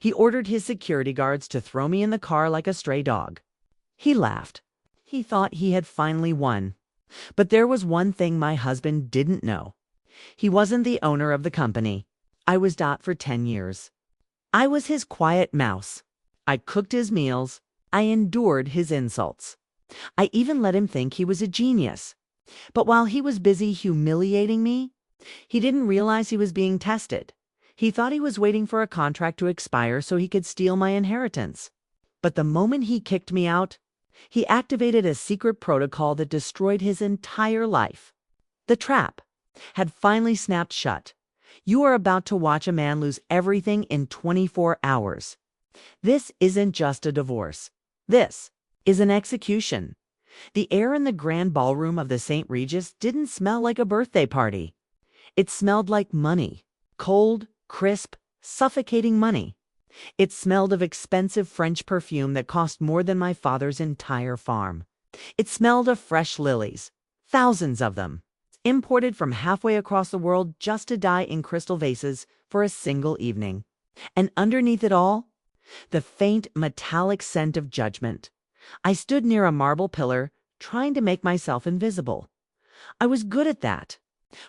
He ordered his security guards to throw me in the car like a stray dog. He laughed. He thought he had finally won. But there was one thing my husband didn't know. He wasn't the owner of the company. I was Dot for 10 years. I was his quiet mouse. I cooked his meals. I endured his insults. I even let him think he was a genius. But while he was busy humiliating me, he didn't realize he was being tested. He thought he was waiting for a contract to expire so he could steal my inheritance. But the moment he kicked me out, he activated a secret protocol that destroyed his entire life. The trap had finally snapped shut. You are about to watch a man lose everything in 24 hours. This isn't just a divorce. This is an execution. The air in the grand ballroom of the St. Regis didn't smell like a birthday party. It smelled like money. Cold, crisp, suffocating money. It smelled of expensive French perfume that cost more than my father's entire farm. It smelled of fresh lilies, thousands of them, imported from halfway across the world just to die in crystal vases for a single evening. And underneath it all, the faint metallic scent of judgment. I stood near a marble pillar, trying to make myself invisible. I was good at that.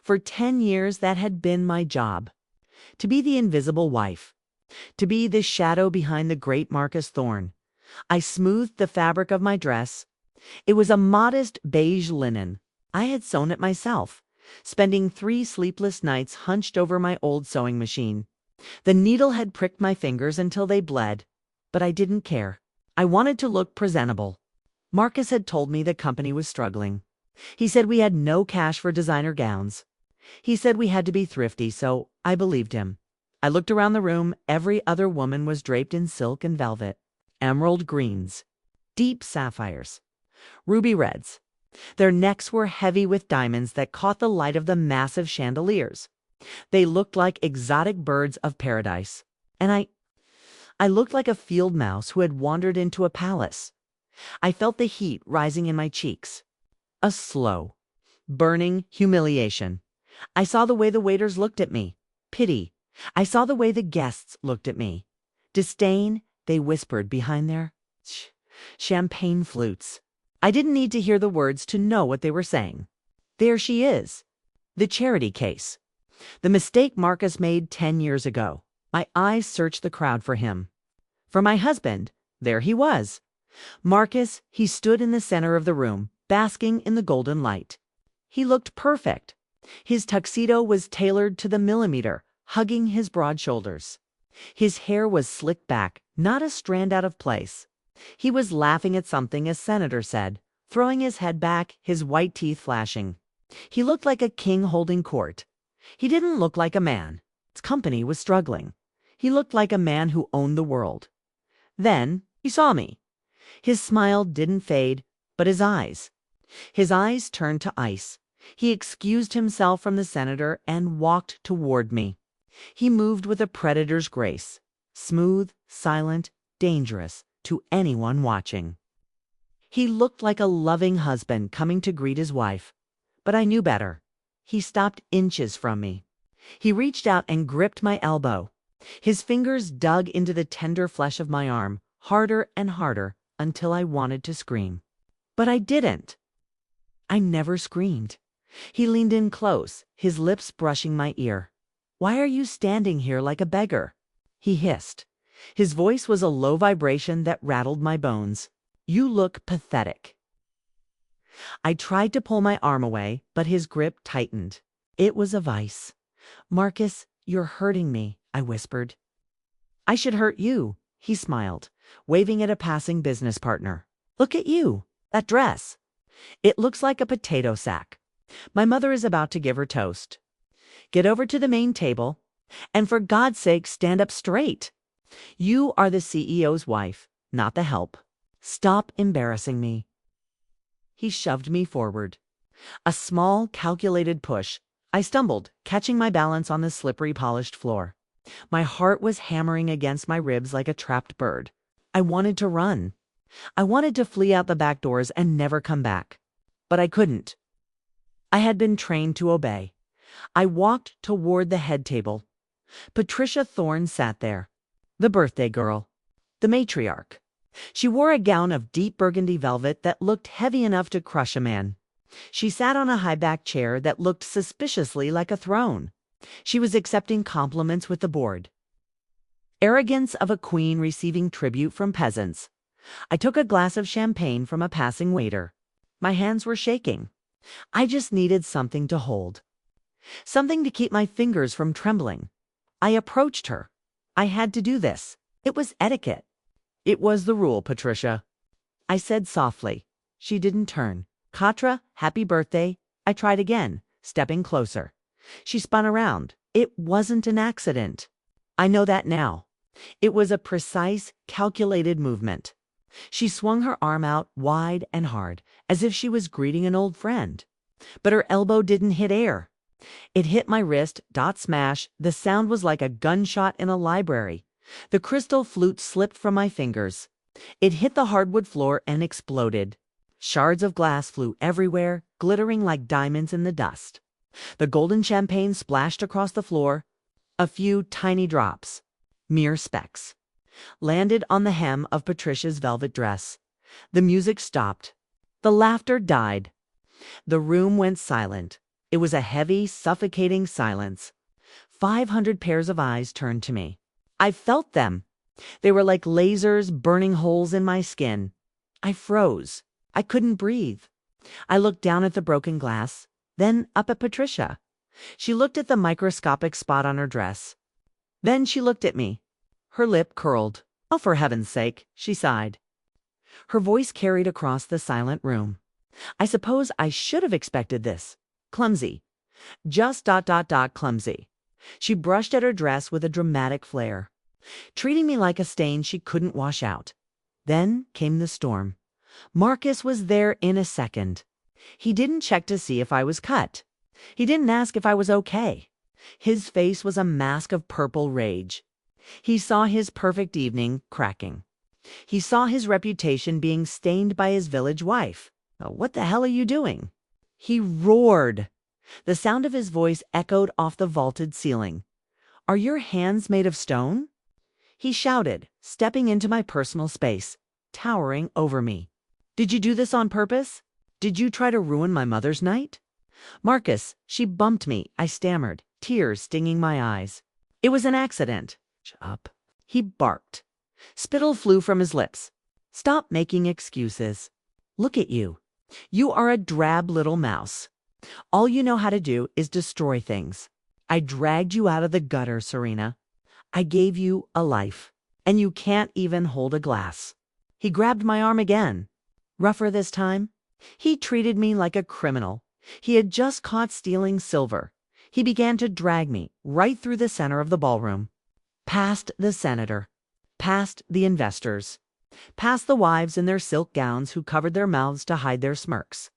For 10 years, that had been my job. To be the invisible wife. To be the shadow behind the great Marcus Thorne. I smoothed the fabric of my dress. It was a modest beige linen. I had sewn it myself, spending 3 sleepless nights hunched over my old sewing machine. The needle had pricked my fingers until they bled, but I didn't care. I wanted to look presentable. Marcus had told me the company was struggling. He said we had no cash for designer gowns. He said we had to be thrifty, so I believed him. I looked around the room. Every other woman was draped in silk and velvet, emerald greens, deep sapphires, ruby reds. Their necks were heavy with diamonds that caught the light of the massive chandeliers. They looked like exotic birds of paradise. And I looked like a field mouse who had wandered into a palace. I felt the heat rising in my cheeks. A slow, burning humiliation. I saw the way the waiters looked at me. Pity. I saw the way the guests looked at me. Disdain, they whispered behind their champagne flutes. I didn't need to hear the words to know what they were saying. There she is. The charity case. The mistake Marcus made 10 years ago. My eyes searched the crowd for him. For my husband, there he was. Marcus, he stood in the center of the room, basking in the golden light. He looked perfect. His tuxedo was tailored to the millimeter, hugging his broad shoulders. His hair was slicked back, not a strand out of place. He was laughing at something a senator said, throwing his head back, his white teeth flashing. He looked like a king holding court. He didn't look like a man. His company was struggling. He looked like a man who owned the world. Then he saw me. His smile didn't fade, but his eyes. His eyes turned to ice. He excused himself from the senator and walked toward me. He moved with a predator's grace, smooth, silent, dangerous to anyone watching. He looked like a loving husband coming to greet his wife. But I knew better. He stopped inches from me. He reached out and gripped my elbow. His fingers dug into the tender flesh of my arm, harder and harder, until I wanted to scream. But I didn't. I never screamed. He leaned in close, his lips brushing my ear. "Why are you standing here like a beggar?" he hissed. His voice was a low vibration that rattled my bones. "You look pathetic." I tried to pull my arm away, but his grip tightened. It was a vice. "Marcus, you're hurting me," I whispered. "I should hurt you," he smiled, waving at a passing business partner. "Look at you, that dress. It looks like a potato sack. My mother is about to give her toast. Get over to the main table, and for God's sake, stand up straight. You are the CEO's wife, not the help. Stop embarrassing me." He shoved me forward. A small, calculated push. I stumbled, catching my balance on the slippery, polished floor. My heart was hammering against my ribs like a trapped bird. I wanted to run. I wanted to flee out the back doors and never come back. But I couldn't. I had been trained to obey. I walked toward the head table. Patricia Thorne sat there. The birthday girl. The matriarch. She wore a gown of deep burgundy velvet that looked heavy enough to crush a man. She sat on a high-backed chair that looked suspiciously like a throne. She was accepting compliments with the board. Arrogance of a queen receiving tribute from peasants. I took a glass of champagne from a passing waiter. My hands were shaking. I just needed something to hold. Something to keep my fingers from trembling. I approached her. I had to do this. It was etiquette. It was the rule, Patricia. I said softly. She didn't turn. Katra, happy birthday. I tried again, stepping closer. She spun around. It wasn't an accident. I know that now. It was a precise, calculated movement. She swung her arm out wide and hard, as if she was greeting an old friend. But her elbow didn't hit air. It hit my wrist, dot smash. The sound was like a gunshot in a library. The crystal flute slipped from my fingers. It hit the hardwood floor and exploded. Shards of glass flew everywhere, glittering like diamonds in the dust. The golden champagne splashed across the floor. A few tiny drops, mere specks, landed on the hem of Patricia's velvet dress. The music stopped. The laughter died. The room went silent. It was a heavy, suffocating silence. 500 pairs of eyes turned to me. I felt them. They were like lasers burning holes in my skin. I froze. I couldn't breathe. I looked down at the broken glass, then up at Patricia. She looked at the microscopic spot on her dress. Then she looked at me. Her lip curled. "Oh, for heaven's sake," she sighed. Her voice carried across the silent room. I suppose I should have expected this. Clumsy. Just ... clumsy. She brushed at her dress with a dramatic flair, treating me like a stain she couldn't wash out. Then came the storm. Marcus was there in a second. He didn't check to see if I was cut. He didn't ask if I was okay. His face was a mask of purple rage. He saw his perfect evening cracking. He saw his reputation being stained by his village wife. "What the hell are you doing?" He roared. The sound of his voice echoed off the vaulted ceiling. "Are your hands made of stone?" He shouted, stepping into my personal space, towering over me. "Did you do this on purpose? Did you try to ruin my mother's night?" "Marcus, she bumped me," I stammered, tears stinging my eyes. "It was an accident." "Shut up." He barked. Spittle flew from his lips. "Stop making excuses. Look at you. You are a drab little mouse. All you know how to do is destroy things. I dragged you out of the gutter, Serena. I gave you a life, and you can't even hold a glass." He grabbed my arm again. Rougher this time. He treated me like a criminal. He had just caught stealing silver. He began to drag me right through the center of the ballroom. Past the senator. Past the investors. Past the wives in their silk gowns who covered their mouths to hide their smirks.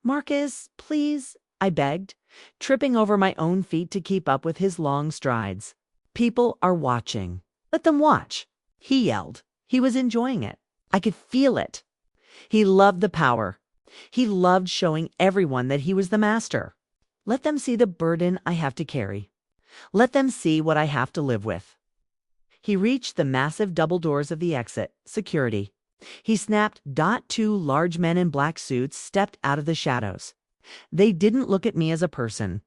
"Marcus, please," I begged, tripping over my own feet to keep up with his long strides. "People are watching. Let them watch." He yelled. He was enjoying it. I could feel it. He loved the power. He loved showing everyone that he was the master. Let them see the burden I have to carry. Let them see what I have to live with. He reached the massive double doors of the exit, security. He snapped. Two large men in black suits stepped out of the shadows. They didn't look at me as a person.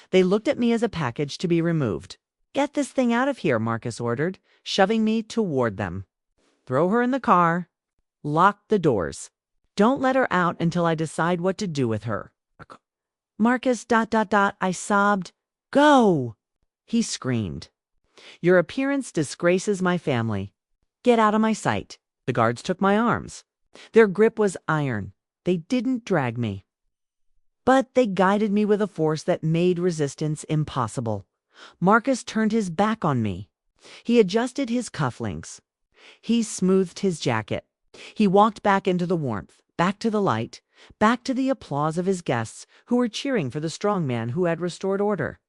They looked at me as a package to be removed. "Get this thing out of here," Marcus ordered, shoving me toward them. "Throw her in the car. Lock the doors. Don't let her out until I decide what to do with her." "Marcus, ... I sobbed. "Go!" He screamed. "Your appearance disgraces my family. Get out of my sight." The guards took my arms. Their grip was iron. They didn't drag me, but they guided me with a force that made resistance impossible. Marcus turned his back on me. He adjusted his cufflinks. He smoothed his jacket. He walked back into the warmth, back to the light, back to the applause of his guests who were cheering for the strong man who had restored order.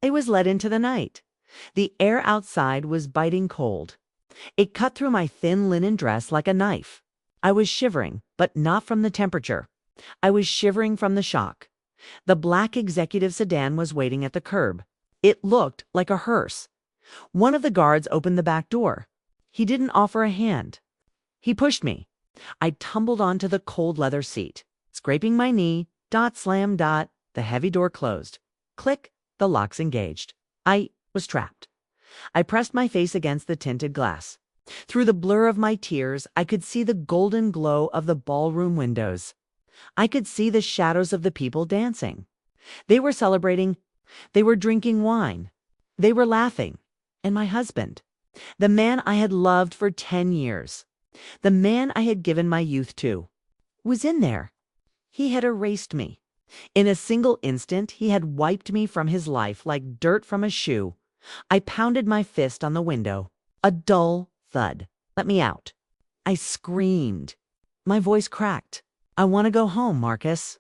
I was led into the night. The air outside was biting cold. It cut through my thin linen dress like a knife. I was shivering, but not from the temperature. I was shivering from the shock. The black executive sedan was waiting at the curb. It looked like a hearse. One of the guards opened the back door. He didn't offer a hand. He pushed me. I tumbled onto the cold leather seat, scraping my knee, dot slam dot, the heavy door closed. Click, the locks engaged. I was trapped. I pressed my face against the tinted glass. Through the blur of my tears, I could see the golden glow of the ballroom windows. I could see the shadows of the people dancing. They were celebrating. They were drinking wine. They were laughing. And my husband, the man I had loved for 10 years, the man I had given my youth to, was in there. He had erased me. In a single instant, he had wiped me from his life like dirt from a shoe. I pounded my fist on the window. A dull thud. Let me out. I screamed. My voice cracked. I want to go home, Marcus.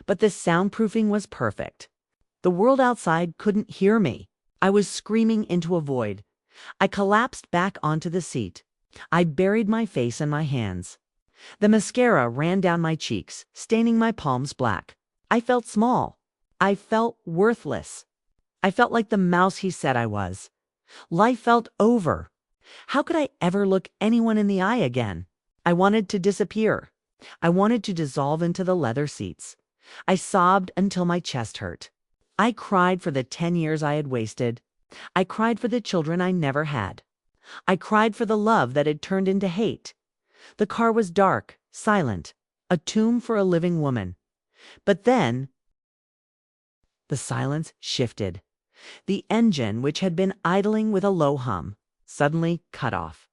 But the soundproofing was perfect. The world outside couldn't hear me. I was screaming into a void. I collapsed back onto the seat. I buried my face in my hands. The mascara ran down my cheeks, staining my palms black. I felt small. I felt worthless. I felt like the mouse he said I was. Life felt over. How could I ever look anyone in the eye again? I wanted to disappear. I wanted to dissolve into the leather seats. I sobbed until my chest hurt. I cried for the 10 years I had wasted. I cried for the children I never had. I cried for the love that had turned into hate. The car was dark, silent, a tomb for a living woman. But then the silence shifted. The engine, which had been idling with a low hum, suddenly cut off.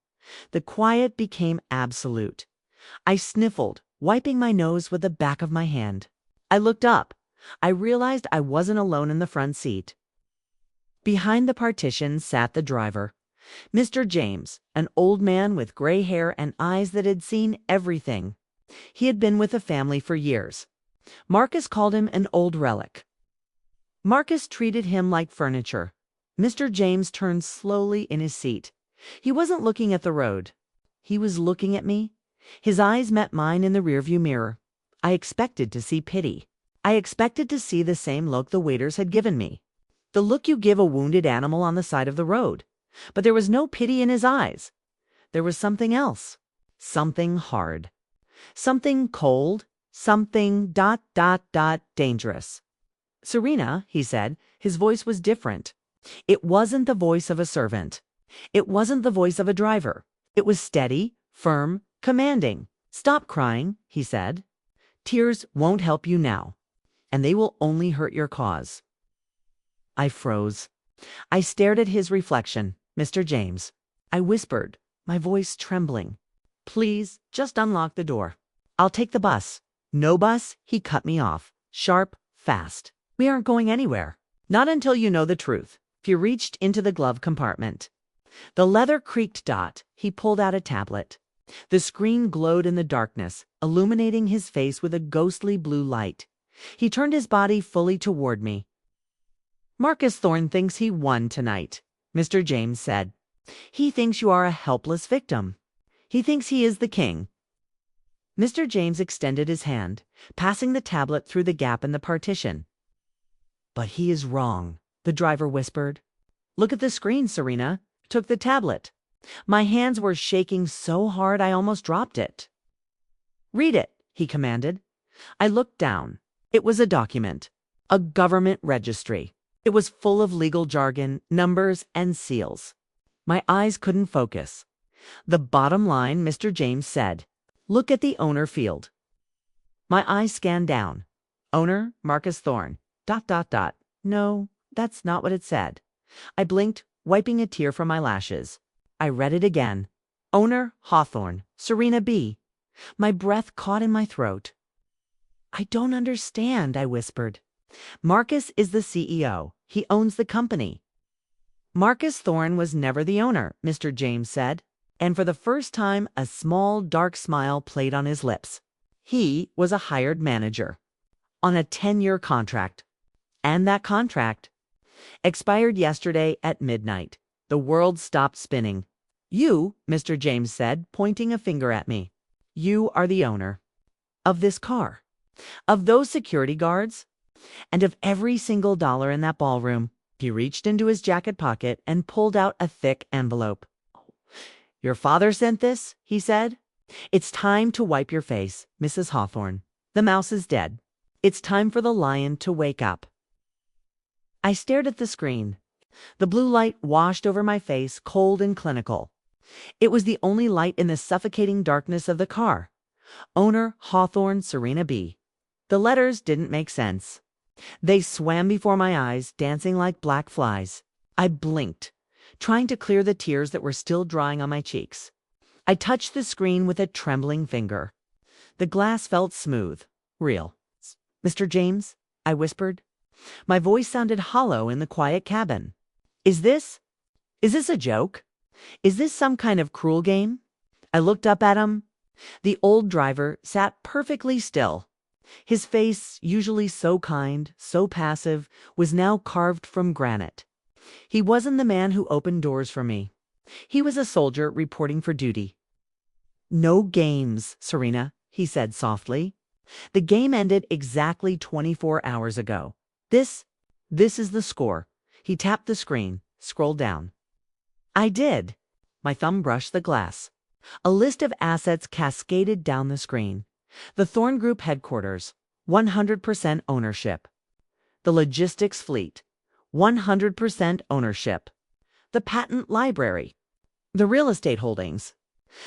The quiet became absolute. I sniffled, wiping my nose with the back of my hand. I looked up. I realized I wasn't alone in the front seat. Behind the partition sat the driver, Mr. James, an old man with gray hair and eyes that had seen everything. He had been with the family for years. Marcus called him an old relic. Marcus treated him like furniture. Mr. James turned slowly in his seat. He wasn't looking at the road. He was looking at me. His eyes met mine in the rearview mirror. I expected to see pity. I expected to see the same look the waiters had given me. The look you give a wounded animal on the side of the road. But there was no pity in his eyes. There was something else. Something hard. Something cold. Something ... dangerous. Serena, he said. His voice was different. It wasn't the voice of a servant. It wasn't the voice of a driver. It was steady, firm, commanding. Stop crying, he said. Tears won't help you now, and they will only hurt your cause. I froze. I stared at his reflection, Mr. James. I whispered, my voice trembling. Please, just unlock the door. I'll take the bus. No bus, he cut me off. Sharp, fast. We aren't going anywhere. Not until you know the truth. He reached into the glove compartment. The leather creaked. He pulled out a tablet. The screen glowed in the darkness, illuminating his face with a ghostly blue light. He turned his body fully toward me. Marcus Thorne thinks he won tonight, Mr. James said. He thinks you are a helpless victim. He thinks he is the king. Mr. James extended his hand, passing the tablet through the gap in the partition. But he is wrong, the driver whispered. Look at the screen, Serena. Took the tablet. My hands were shaking so hard I almost dropped it. Read it, he commanded. I looked down. It was a document, a government registry. It was full of legal jargon, numbers, and seals. My eyes couldn't focus. The bottom line, Mr. James said, look at the owner field. My eyes scanned down. Owner, Marcus Thorne, ... No, that's not what it said. I blinked, wiping a tear from my lashes. I read it again. Owner, Hawthorne, Serena B. My breath caught in my throat. I don't understand, I whispered. Marcus is the CEO. He owns the company. Marcus Thorne was never the owner, Mr. James said, and for the first time a small, dark smile played on his lips. He was a hired manager on a 10-year contract. And that contract expired yesterday at midnight. The world stopped spinning. You, Mr. James said, pointing a finger at me, you are the owner of this car, of those security guards, and of every single dollar in that ballroom. He reached into his jacket pocket and pulled out a thick envelope. "Your father sent this," he said. "It's time to wipe your face, Mrs. Hawthorne. The mouse is dead. It's time for the lion to wake up." I stared at the screen. The blue light washed over my face, cold and clinical. It was the only light in the suffocating darkness of the car. Owner Hawthorne, Serena B. The letters didn't make sense. They swam before my eyes, dancing like black flies. I blinked, trying to clear the tears that were still drying on my cheeks. I touched the screen with a trembling finger. The glass felt smooth, real. "Mr. James," I whispered. My voice sounded hollow in the quiet cabin. Is this a joke? Is this some kind of cruel game?" I looked up at him. The old driver sat perfectly still. His face, usually so kind, so passive, was now carved from granite. He wasn't the man who opened doors for me. He was a soldier reporting for duty. "No games, Serena," he said softly. "The game ended exactly 24 hours ago. This is the score." He tapped the screen, scrolled down. I did. My thumb brushed the glass. A list of assets cascaded down the screen. The Thorne Group headquarters, 100% ownership. The logistics fleet, 100% ownership. The patent library. The real estate holdings.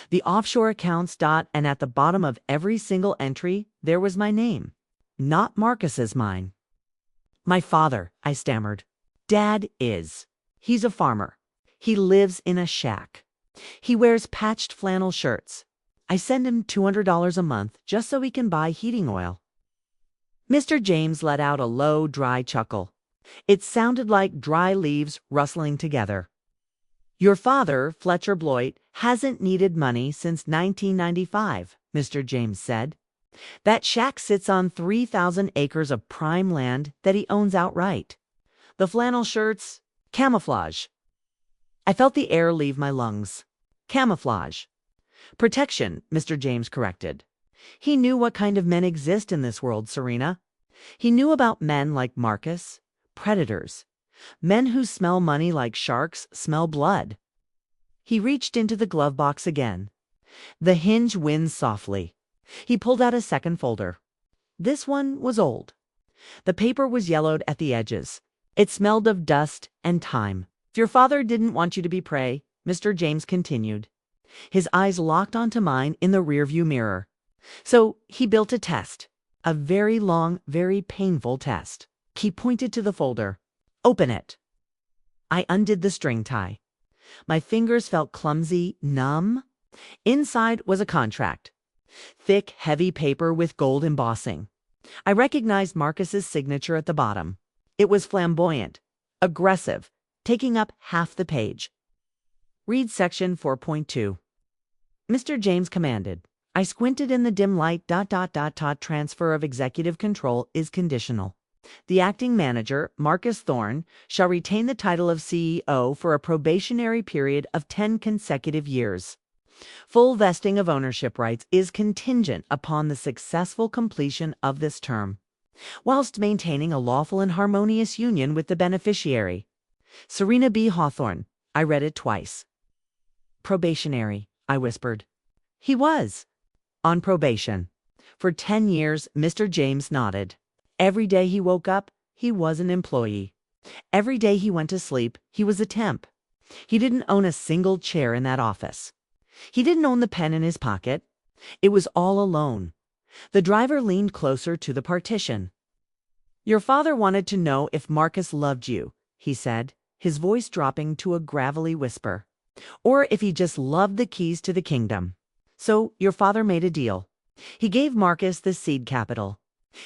The offshore accounts. And at the bottom of every single entry, there was my name. Not Marcus's, mine. "My father," I stammered. "Dad is. He's a farmer. He lives in a shack. He wears patched flannel shirts. I send him $200 a month just so he can buy heating oil." Mr. James let out a low, dry chuckle. It sounded like dry leaves rustling together. "Your father, Fletcher Bloit, hasn't needed money since 1995, Mr. James said. That shack sits on 3,000 acres of prime land that he owns outright. The flannel shirts, camouflage." I felt the air leave my lungs. "Camouflage. Protection," Mr. James corrected. He knew what kind of men exist in this world, Serena. He knew about men like Marcus, predators, men who smell money like sharks smell blood. He reached into the glove box again. The hinge whined softly. He pulled out a second folder. This one was old. The paper was yellowed at the edges. It smelled of dust and time. "Your father didn't want you to be prey," Mr. James continued. His eyes locked onto mine in the rearview mirror. "So he built a test. A very long, very painful test." He pointed to the folder. "Open it." I undid the string tie. My fingers felt clumsy, numb. Inside was a contract. Thick, heavy paper with gold embossing. I recognized Marcus's signature at the bottom. It was flamboyant, aggressive, taking up half the page. "Read section 4.2. Mr. James commanded. I squinted in the dim light. Transfer of executive control is conditional. The acting manager, Marcus Thorne, shall retain the title of CEO for a probationary period of 10 consecutive years. Full vesting of ownership rights is contingent upon the successful completion of this term, whilst maintaining a lawful and harmonious union with the beneficiary. Serena B. Hawthorne." I read it twice. "Probationary," I whispered. He was. On probation. For 10 years, Mr. James nodded. Every day he woke up, he was an employee. Every day he went to sleep, he was a temp. He didn't own a single chair in that office. He didn't own the pen in his pocket. It was all alone. The driver leaned closer to the partition. "Your father wanted to know if Marcus loved you," he said, his voice dropping to a gravelly whisper, "or if he just loved the keys to the kingdom. So your father made a deal. He gave Marcus the seed capital.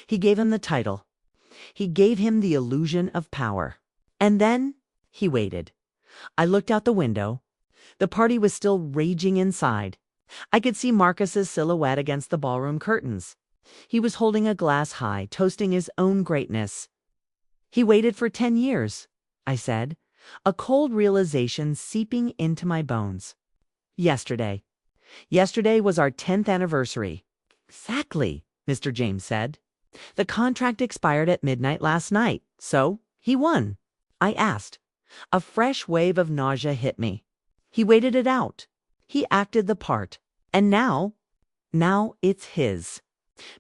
He gave him the title. He gave him the illusion of power. And then he waited." I looked out the window. The party was still raging inside. I could see Marcus's silhouette against the ballroom curtains. He was holding a glass high, toasting his own greatness. "He waited for 10 years, I said, a cold realization seeping into my bones. "Yesterday. Yesterday was our 10th anniversary." "Exactly," Mr. James said. "The contract expired at midnight last night, so he won." I asked. A fresh wave of nausea hit me. He waited it out. He acted the part. And now it's his.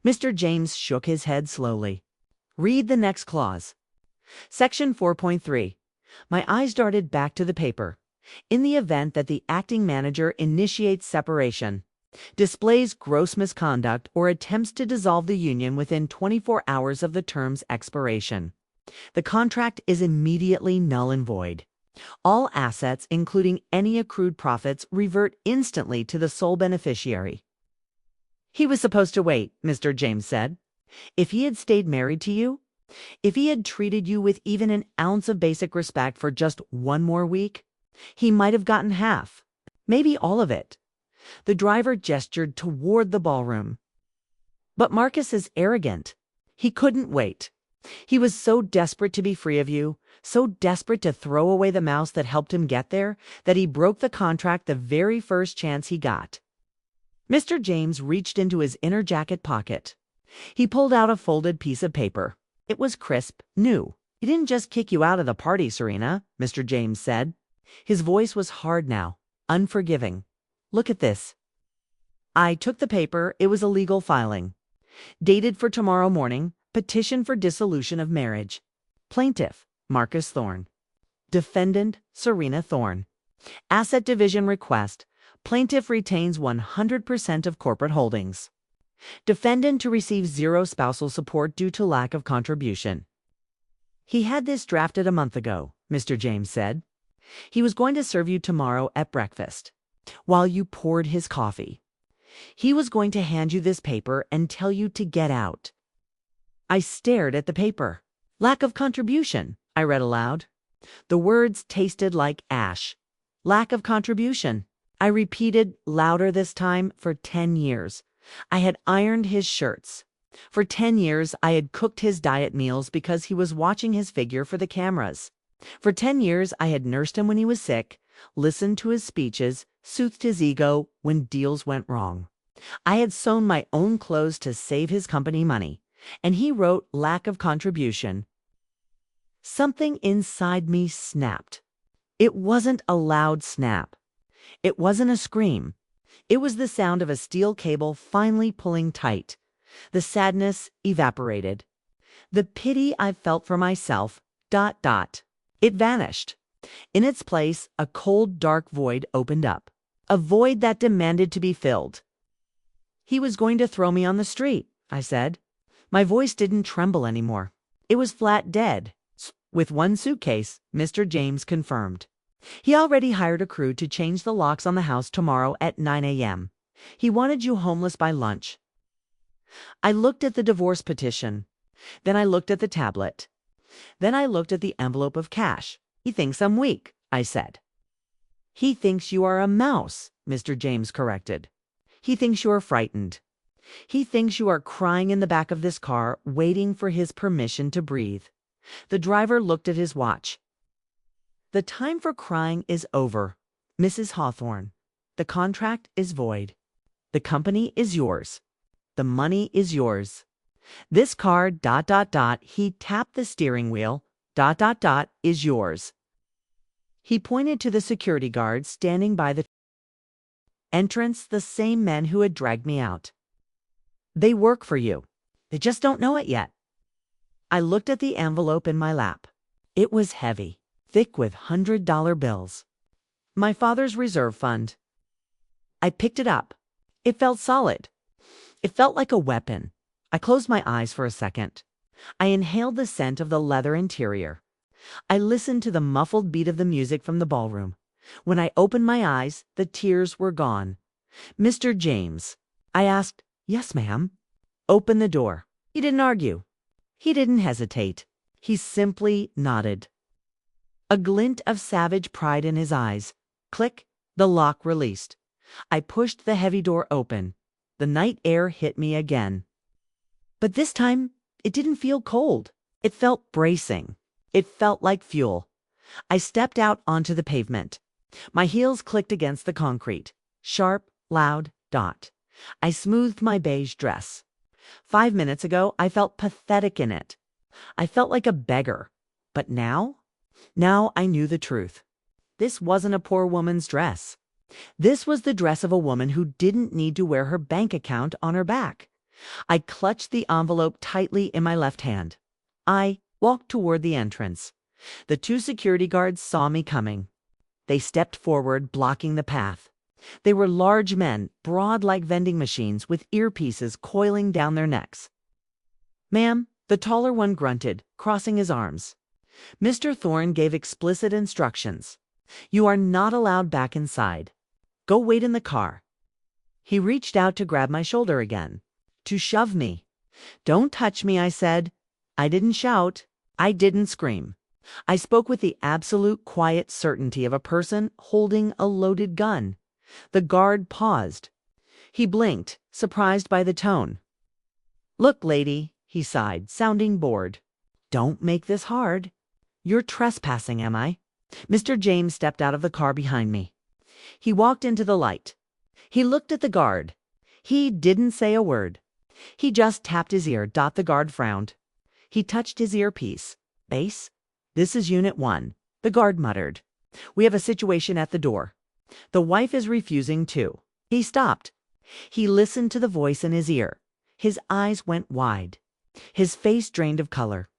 Mr. James shook his head slowly. Read the next clause. Section 4.3. My eyes darted back to the paper. In the event that the acting manager initiates separation, displays gross misconduct, or attempts to dissolve the union within 24 hours of the term's expiration, the contract is immediately null and void. All assets, including any accrued profits, revert instantly to the sole beneficiary. He was supposed to wait, Mr. James said. If he had stayed married to you, if he had treated you with even an ounce of basic respect for just one more week, he might have gotten half, maybe all of it. The driver gestured toward the ballroom. But Marcus is arrogant. He couldn't wait. He was so desperate to be free of you, so desperate to throw away the mouse that helped him get there, that he broke the contract the very first chance he got. Mr. James reached into his inner jacket pocket. He pulled out a folded piece of paper. It was crisp, new. He didn't just kick you out of the party, Serena, Mr. James said. His voice was hard now, unforgiving. Look at this. I took the paper. It was a legal filing. Dated for tomorrow morning. Petition for dissolution of marriage. Plaintiff, Marcus Thorne. Defendant, Serena Thorne. Asset division request. Plaintiff retains 100% of corporate holdings. Defendant to receive zero spousal support due to lack of contribution. He had this drafted a month ago, Mr. James said. He was going to serve you tomorrow at breakfast, while you poured his coffee. He was going to hand you this paper and tell you to get out. I stared at the paper. Lack of contribution, I read aloud. The words tasted like ash. Lack of contribution. I repeated louder this time. For 10 years. I had ironed his shirts. For 10 years, I had cooked his diet meals because he was watching his figure for the cameras. For 10 years, I had nursed him when he was sick, listened to his speeches, soothed his ego when deals went wrong. I had sewn my own clothes to save his company money, and he wrote lack of contribution. Something inside me snapped. It wasn't a loud snap. It wasn't a scream. It was the sound of a steel cable finally pulling tight. The sadness evaporated. The pity I felt for myself, it vanished. In its place, a cold, dark void opened up. A void that demanded to be filled. He was going to throw me on the street, I said. My voice didn't tremble anymore. It was flat dead. With one suitcase, Mr. James confirmed. He already hired a crew to change the locks on the house tomorrow at 9 a.m. He wanted you homeless by lunch. I looked at the divorce petition. Then I looked at the tablet. Then I looked at the envelope of cash. He thinks I'm weak, I said. He thinks you are a mouse, Mr. James corrected. He thinks you are frightened. He thinks you are crying in the back of this car, waiting for his permission to breathe. The driver looked at his watch. The time for crying is over, Mrs. Hawthorne. The contract is void. The company is yours. The money is yours. This car, he tapped the steering wheel, is yours. He pointed to the security guards standing by the entrance, the same men who had dragged me out. They work for you. They just don't know it yet. I looked at the envelope in my lap. It was heavy, thick with $100 bills. My father's reserve fund. I picked it up. It felt solid. It felt like a weapon. I closed my eyes for a second. I inhaled the scent of the leather interior. I listened to the muffled beat of the music from the ballroom. When I opened my eyes, the tears were gone. Mr. James. I asked, "Yes, ma'am." Open the door. He didn't argue. He didn't hesitate. He simply nodded. A glint of savage pride in his eyes. Click, the lock released. I pushed the heavy door open. The night air hit me again. But this time, it didn't feel cold. It felt bracing. It felt like fuel. I stepped out onto the pavement. My heels clicked against the concrete. Sharp, loud, I smoothed my beige dress. 5 minutes ago, I felt pathetic in it. I felt like a beggar. But now? Now I knew the truth. This wasn't a poor woman's dress. This was the dress of a woman who didn't need to wear her bank account on her back. I clutched the envelope tightly in my left hand. I walked toward the entrance. The two security guards saw me coming. They stepped forward, blocking the path. They were large men, broad like vending machines, with earpieces coiling down their necks. "Ma'am," the taller one grunted, crossing his arms. Mr. Thorne gave explicit instructions. "You are not allowed back inside. Go wait in the car." He reached out to grab my shoulder again, to shove me. "Don't touch me," I said. I didn't shout. I didn't scream. I spoke with the absolute quiet certainty of a person holding a loaded gun. The guard paused. He blinked, surprised by the tone. "Look, lady," he sighed, sounding bored. "Don't make this hard. You're trespassing, am I?" Mr. James stepped out of the car behind me. He walked into the light. He looked at the guard. He didn't say a word. He just tapped his ear. The guard frowned. He touched his earpiece. "Base? This is Unit 1. The guard muttered. "We have a situation at the door. The wife is refusing too." He stopped. He listened to the voice in his ear. His eyes went wide. His face drained of color.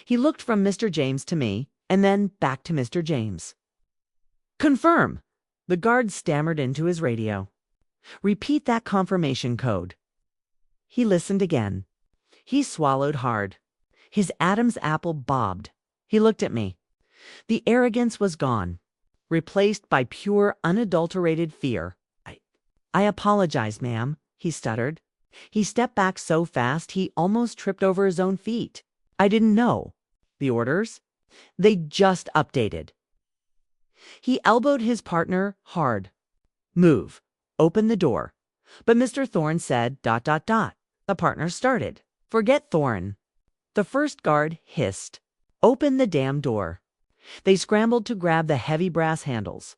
He looked from Mr. James to me, and then back to Mr. James. "Confirm," the guard stammered into his radio. "Repeat that confirmation code." He listened again. He swallowed hard. His Adam's apple bobbed. He looked at me. The arrogance was gone, replaced by pure, unadulterated fear. I apologize, ma'am," he stuttered. He stepped back so fast he almost tripped over his own feet. "I didn't know. The orders? They just updated." He elbowed his partner hard. "Move. Open the door." But Mr. Thorne said, ... The partner started. "Forget Thorne." The first guard hissed, "Open the damn door." They scrambled to grab the heavy brass handles.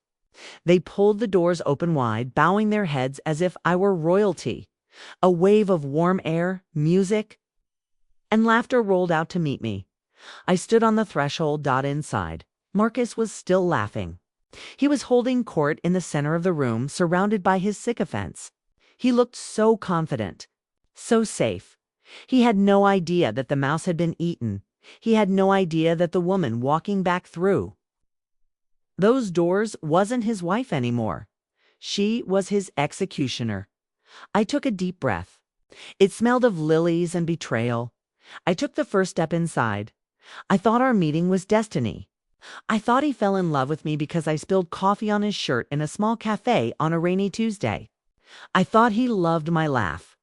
They pulled the doors open wide, bowing their heads as if I were royalty. A wave of warm air, music, and laughter rolled out to meet me. I stood on the threshold. Inside, Marcus was still laughing. He was holding court in the center of the room, surrounded by his sycophants. He looked so confident, so safe. He had no idea that the mouse had been eaten. He had no idea that the woman walking back through those doors wasn't his wife anymore. She was his executioner. I took a deep breath. It smelled of lilies and betrayal. I took the first step inside. I thought our meeting was destiny. I thought he fell in love with me because I spilled coffee on his shirt in a small cafe on a rainy Tuesday. I thought he loved my laugh.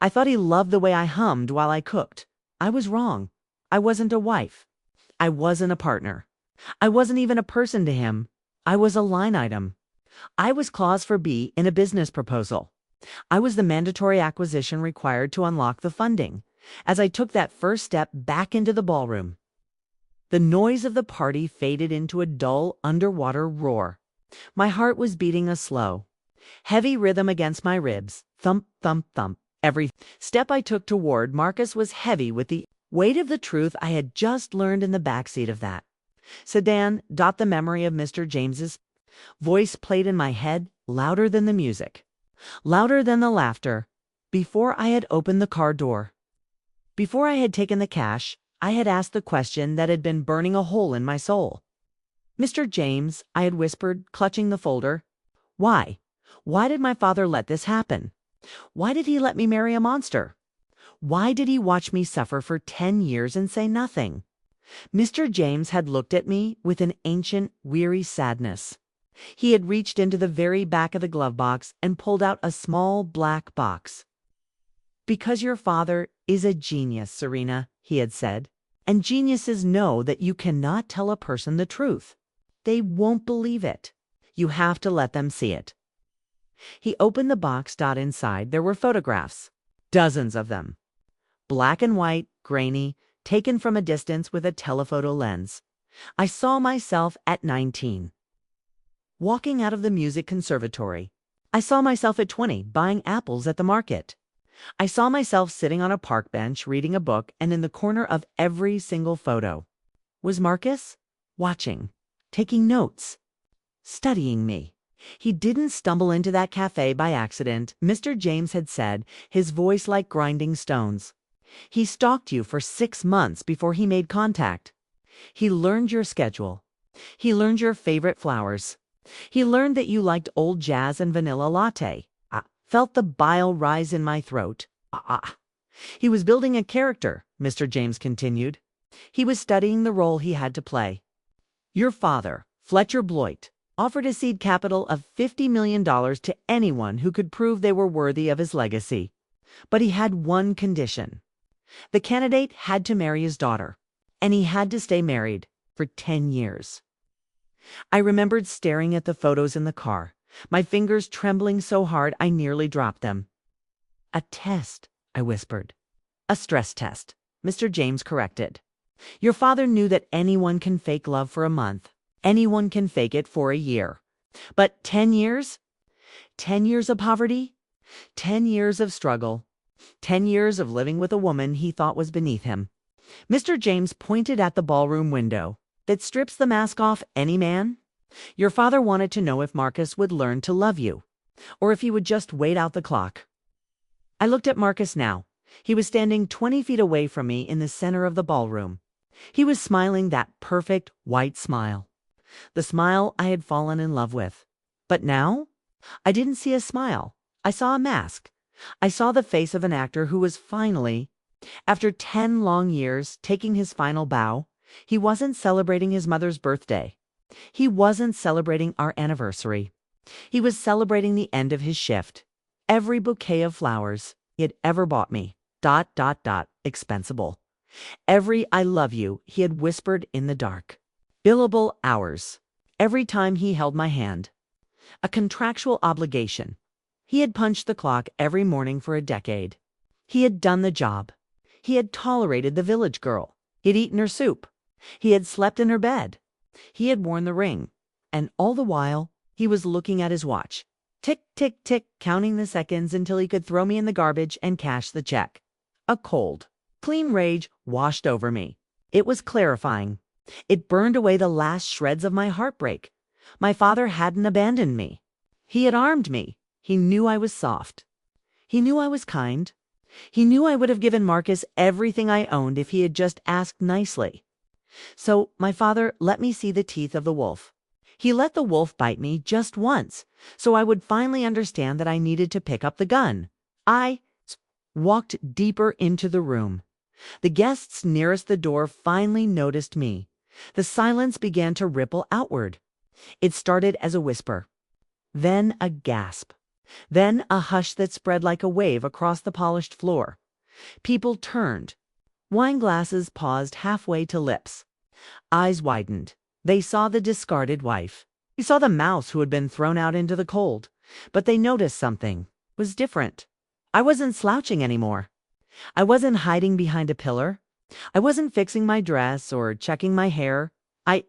I thought he loved the way I hummed while I cooked. I was wrong. I wasn't a wife. I wasn't a partner. I wasn't even a person to him. I was a line item. I was clause for B in a business proposal. I was the mandatory acquisition required to unlock the funding. As I took that first step back into the ballroom, the noise of the party faded into a dull underwater roar. My heart was beating a slow, heavy rhythm against my ribs. Thump, thump, thump. Every step I took toward Marcus was heavy with the weight of the truth I had just learned in the backseat of that sedan. The memory of Mr. James's voice played in my head, louder than the music, louder than the laughter. Before I had opened the car door, before I had taken the cash, I had asked the question that had been burning a hole in my soul. "Mr. James," I had whispered, clutching the folder. "Why? Why did my father let this happen? Why did he let me marry a monster? Why did he watch me suffer for 10 years and say nothing?" Mr. James had looked at me with an ancient, weary sadness. He had reached into the very back of the glove box and pulled out a small black box. "Because your father is a genius, Serena," he had said. "And geniuses know that you cannot tell a person the truth. They won't believe it. You have to let them see it." He opened the box. Inside there were photographs, dozens of them. Black and white, grainy, taken from a distance with a telephoto lens. I saw myself at 19, walking out of the music conservatory. I saw myself at 20, buying apples at the market. I saw myself sitting on a park bench reading a book, and in the corner of every single photo was Marcus. watching, taking notes, studying me. He didn't stumble into that cafe by accident, Mr. James had said, his voice like grinding stones. He stalked you for 6 months before he made contact. He learned your schedule. He learned your favorite flowers. He learned that you liked old jazz and vanilla latte. I felt the bile rise in my throat. He was building a character, Mr. James continued. He was studying the role he had to play. Your father, Fletcher Bloit, offered a seed capital of $50 million to anyone who could prove they were worthy of his legacy. But he had one condition. The candidate had to marry his daughter, and he had to stay married for 10 years. I remembered staring at the photos in the car, my fingers trembling so hard I nearly dropped them. A test, I whispered. A stress test, Mr. James corrected. Your father knew that anyone can fake love for a month. Anyone can fake it for a year. But 10 years? 10 years of poverty? 10 years of struggle? 10 years of living with a woman he thought was beneath him. Mr. James pointed at the ballroom window. That strips the mask off any man? Your father wanted to know if Marcus would learn to love you, or if he would just wait out the clock. I looked at Marcus now. He was standing 20 feet away from me in the center of the ballroom. He was smiling that perfect white smile. The smile I had fallen in love with. But now, I didn't see a smile. I saw a mask. I saw the face of an actor who was finally, after 10 long years, taking his final bow. He wasn't celebrating his mother's birthday. He wasn't celebrating our anniversary. He was celebrating the end of his shift. Every bouquet of flowers he had ever bought me, expensible. Every I love you he had whispered in the dark. Billable hours. Every time he held my hand. A contractual obligation. He had punched the clock every morning for a decade. He had done the job. He had tolerated the village girl. He had eaten her soup. He had slept in her bed. He had worn the ring. And all the while, he was looking at his watch. Tick, tick, tick, counting the seconds until he could throw me in the garbage and cash the check. A cold, clean rage washed over me. It was clarifying. It burned away the last shreds of my heartbreak. My father hadn't abandoned me. He had armed me. He knew I was soft. He knew I was kind. He knew I would have given Marcus everything I owned if he had just asked nicely. So my father let me see the teeth of the wolf. He let the wolf bite me just once, so I would finally understand that I needed to pick up the gun. I walked deeper into the room. The guests nearest the door finally noticed me. The silence began to ripple outward. It started as a whisper, then a gasp, then a hush that spread like a wave across the polished floor. People turned. Wine glasses paused halfway to lips. Eyes widened. They saw the discarded wife. They saw the mouse who had been thrown out into the cold. But they noticed something was different. I wasn't slouching anymore. I wasn't hiding behind a pillar. I wasn't fixing my dress or checking my hair. I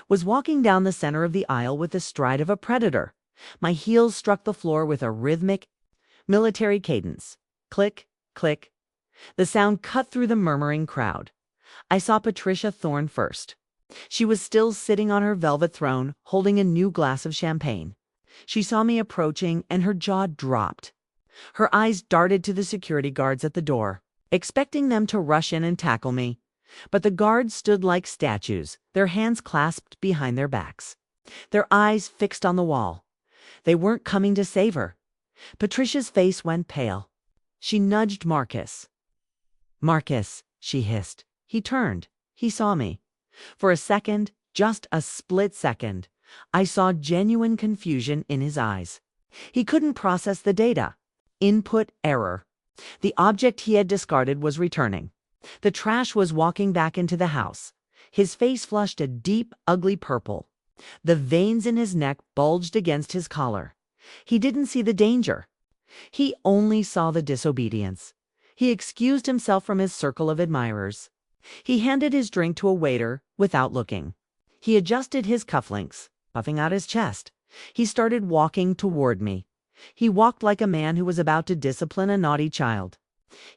was walking down the center of the aisle with the stride of a predator. My heels struck the floor with a rhythmic, military cadence. Click, click. The sound cut through the murmuring crowd. I saw Patricia Thorne first. She was still sitting on her velvet throne, holding a new glass of champagne. She saw me approaching, and her jaw dropped. Her eyes darted to the security guards at the door, expecting them to rush in and tackle me. But the guards stood like statues, their hands clasped behind their backs, their eyes fixed on the wall. They weren't coming to save her. Patricia's face went pale. She nudged Marcus. "Marcus," she hissed. He turned. He saw me. For a second, just a split second, I saw genuine confusion in his eyes. He couldn't process the data. Input error. The object he had discarded was returning. The trash was walking back into the house. His face flushed a deep, ugly purple. The veins in his neck bulged against his collar. He didn't see the danger. He only saw the disobedience. He excused himself from his circle of admirers. He handed his drink to a waiter without looking. He adjusted his cufflinks, puffing out his chest. He started walking toward me. He walked like a man who was about to discipline a naughty child.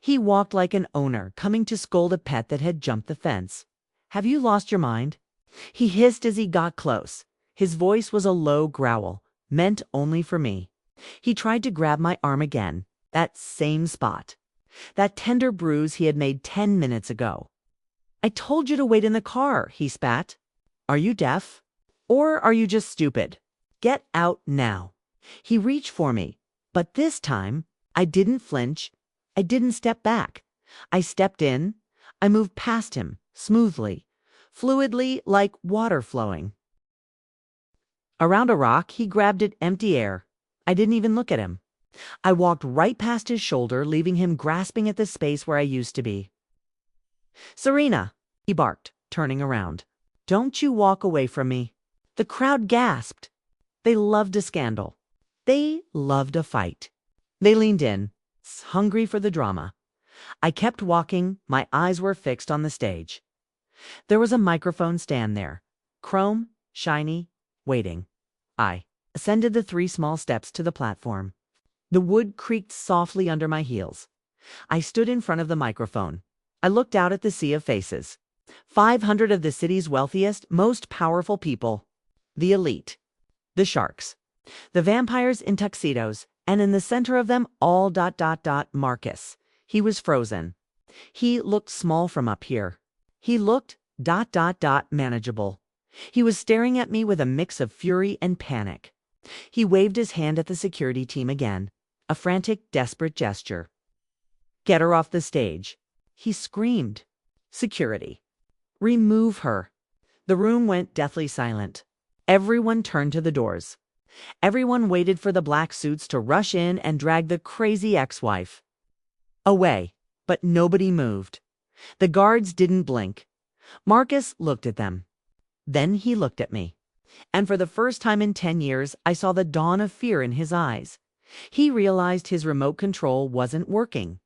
He walked like an owner coming to scold a pet that had jumped the fence. "Have you lost your mind?" He hissed as he got close. His voice was a low growl, meant only for me. He tried to grab my arm again, that same spot. That tender bruise he had made 10 minutes ago. "I told you to wait in the car," he spat. "Are you deaf? Or are you just stupid? Get out now." He reached for me, but this time I didn't flinch. I didn't step back. I stepped in. I moved past him, smoothly, fluidly, like water flowing. Around a rock, he grabbed it, empty air. I didn't even look at him. I walked right past his shoulder, leaving him grasping at the space where I used to be. "Serena," he barked, turning around. "Don't you walk away from me." The crowd gasped. They loved a scandal. They loved a fight. They leaned in, hungry for the drama. I kept walking. My eyes were fixed on the stage. There was a microphone stand there, chrome, shiny, waiting. I ascended the 3 small steps to the platform. The wood creaked softly under my heels. I stood in front of the microphone. I looked out at the sea of faces. 500 of the city's wealthiest, most powerful people. The elite. The sharks. The vampires in tuxedos, and in the center of them all ... Marcus. He was frozen. He looked small from up here. He looked ... manageable. He was staring at me with a mix of fury and panic. He waved his hand at the security team again, a frantic, desperate gesture. "Get her off the stage," he screamed. "Security. Remove her." The room went deathly silent. Everyone turned to the doors. Everyone waited for the black suits to rush in and drag the crazy ex-wife away, but nobody moved. The guards didn't blink. Marcus looked at them. Then he looked at me. And for the first time in 10 years, I saw the dawn of fear in his eyes. He realized his remote control wasn't working.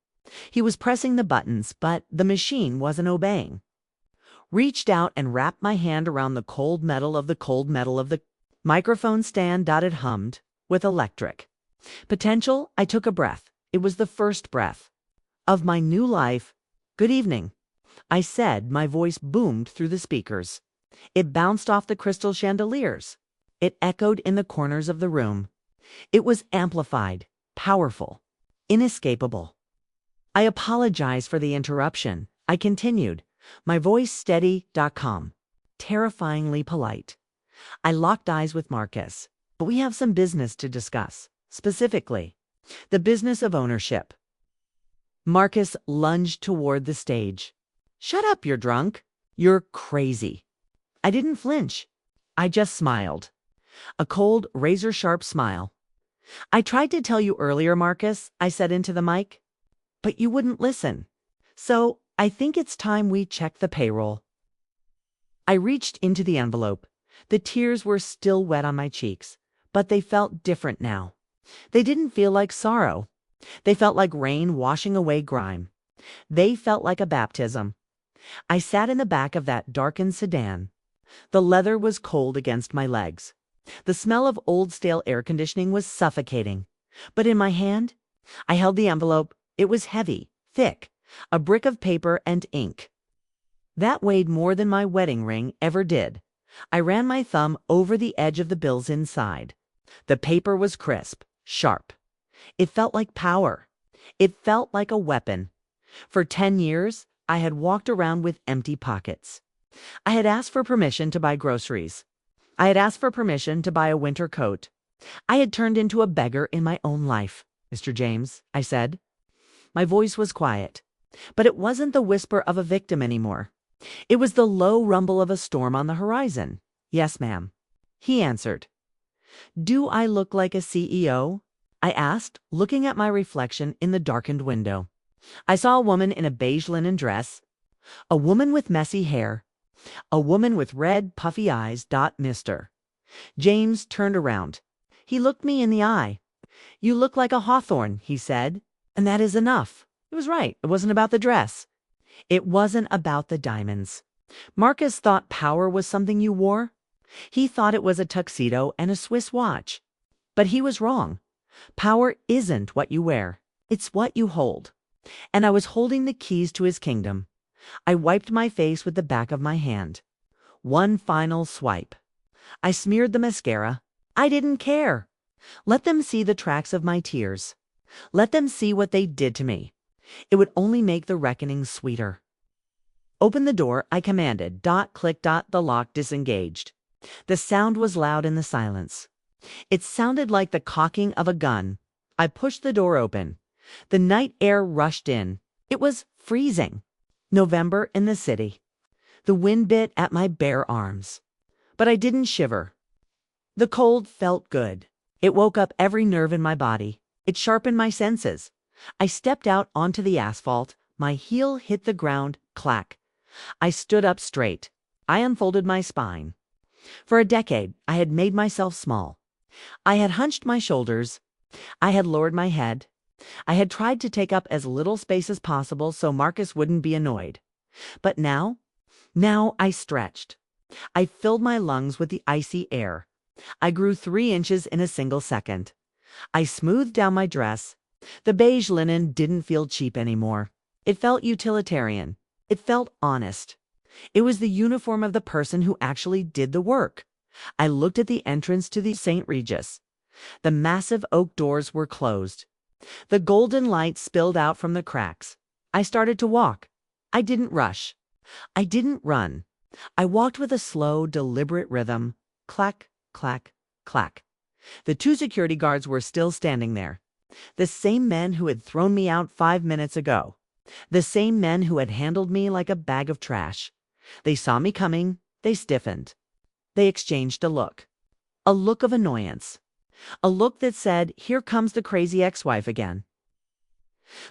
He was pressing the buttons, but the machine wasn't obeying. Reached out and wrapped my hand around the cold metal of the microphone stand. It hummed with electric potential. I took a breath. It was the first breath of my new life. "Good evening," I said. My voice boomed through the speakers. It bounced off the crystal chandeliers. It echoed in the corners of the room. It was amplified, powerful, inescapable. "I apologize for the interruption," I continued, my voice steady, calm, terrifyingly polite. I locked eyes with Marcus. "But we have some business to discuss, specifically the business of ownership." Marcus lunged toward the stage. "Shut up, you're drunk. You're crazy." I didn't flinch. I just smiled. A cold, razor-sharp smile. "I tried to tell you earlier, Marcus," I said into the mic, "but you wouldn't listen. So I think it's time we check the payroll." I reached into the envelope. The tears were still wet on my cheeks, but they felt different now. They didn't feel like sorrow. They felt like rain washing away grime. They felt like a baptism. I sat in the back of that darkened sedan. The leather was cold against my legs. The smell of old stale air conditioning was suffocating. But in my hand, I held the envelope. It was heavy, thick, a brick of paper and ink. That weighed more than my wedding ring ever did. I ran my thumb over the edge of the bills inside. The paper was crisp, sharp. It felt like power. It felt like a weapon. For 10 years, I had walked around with empty pockets. I had asked for permission to buy groceries. I had asked for permission to buy a winter coat. I had turned into a beggar in my own life. "Mr. James," I said. My voice was quiet, but it wasn't the whisper of a victim anymore. It was the low rumble of a storm on the horizon. "Yes, ma'am," he answered. "Do I look like a CEO?" I asked, looking at my reflection in the darkened window. I saw a woman in a beige linen dress, a woman with messy hair, a woman with red, puffy eyes. Mr. James turned around. He looked me in the eye. "You look like a hawthorn," he said, "and that is enough." It was right. It wasn't about the dress. It wasn't about the diamonds. Marcus thought power was something you wore. He thought it was a tuxedo and a Swiss watch. But he was wrong. Power isn't what you wear. It's what you hold. And I was holding the keys to his kingdom. I wiped my face with the back of my hand. One final swipe. I smeared the mascara. I didn't care. Let them see the tracks of my tears. Let them see what they did to me. It would only make the reckoning sweeter. Open the door, I commanded. Click. The lock disengaged. The sound was loud in the silence. It sounded like the cocking of a gun. I pushed the door open. The night air rushed in. It was freezing. November in the city. The wind bit at my bare arms. But I didn't shiver. The cold felt good. It woke up every nerve in my body. It sharpened my senses. I stepped out onto the asphalt. My heel hit the ground. Clack. I stood up straight. I unfolded my spine. For a decade, I had made myself small. I had hunched my shoulders. I had lowered my head. I had tried to take up as little space as possible so Marcus wouldn't be annoyed. But now I stretched. I filled my lungs with the icy air. I grew 3 inches in a single second. I smoothed down my dress. The beige linen didn't feel cheap anymore. It felt utilitarian. It felt honest. It was the uniform of the person who actually did the work. I looked at the entrance to the St. Regis. The massive oak doors were closed. The golden light spilled out from the cracks. I started to walk. I didn't rush. I didn't run. I walked with a slow, deliberate rhythm. Clack, clack, clack. The 2 security guards were still standing there. The same men who had thrown me out 5 minutes ago. The same men who had handled me like a bag of trash. They saw me coming. They stiffened. They exchanged a look of annoyance. A look that said, "Here comes the crazy ex-wife again."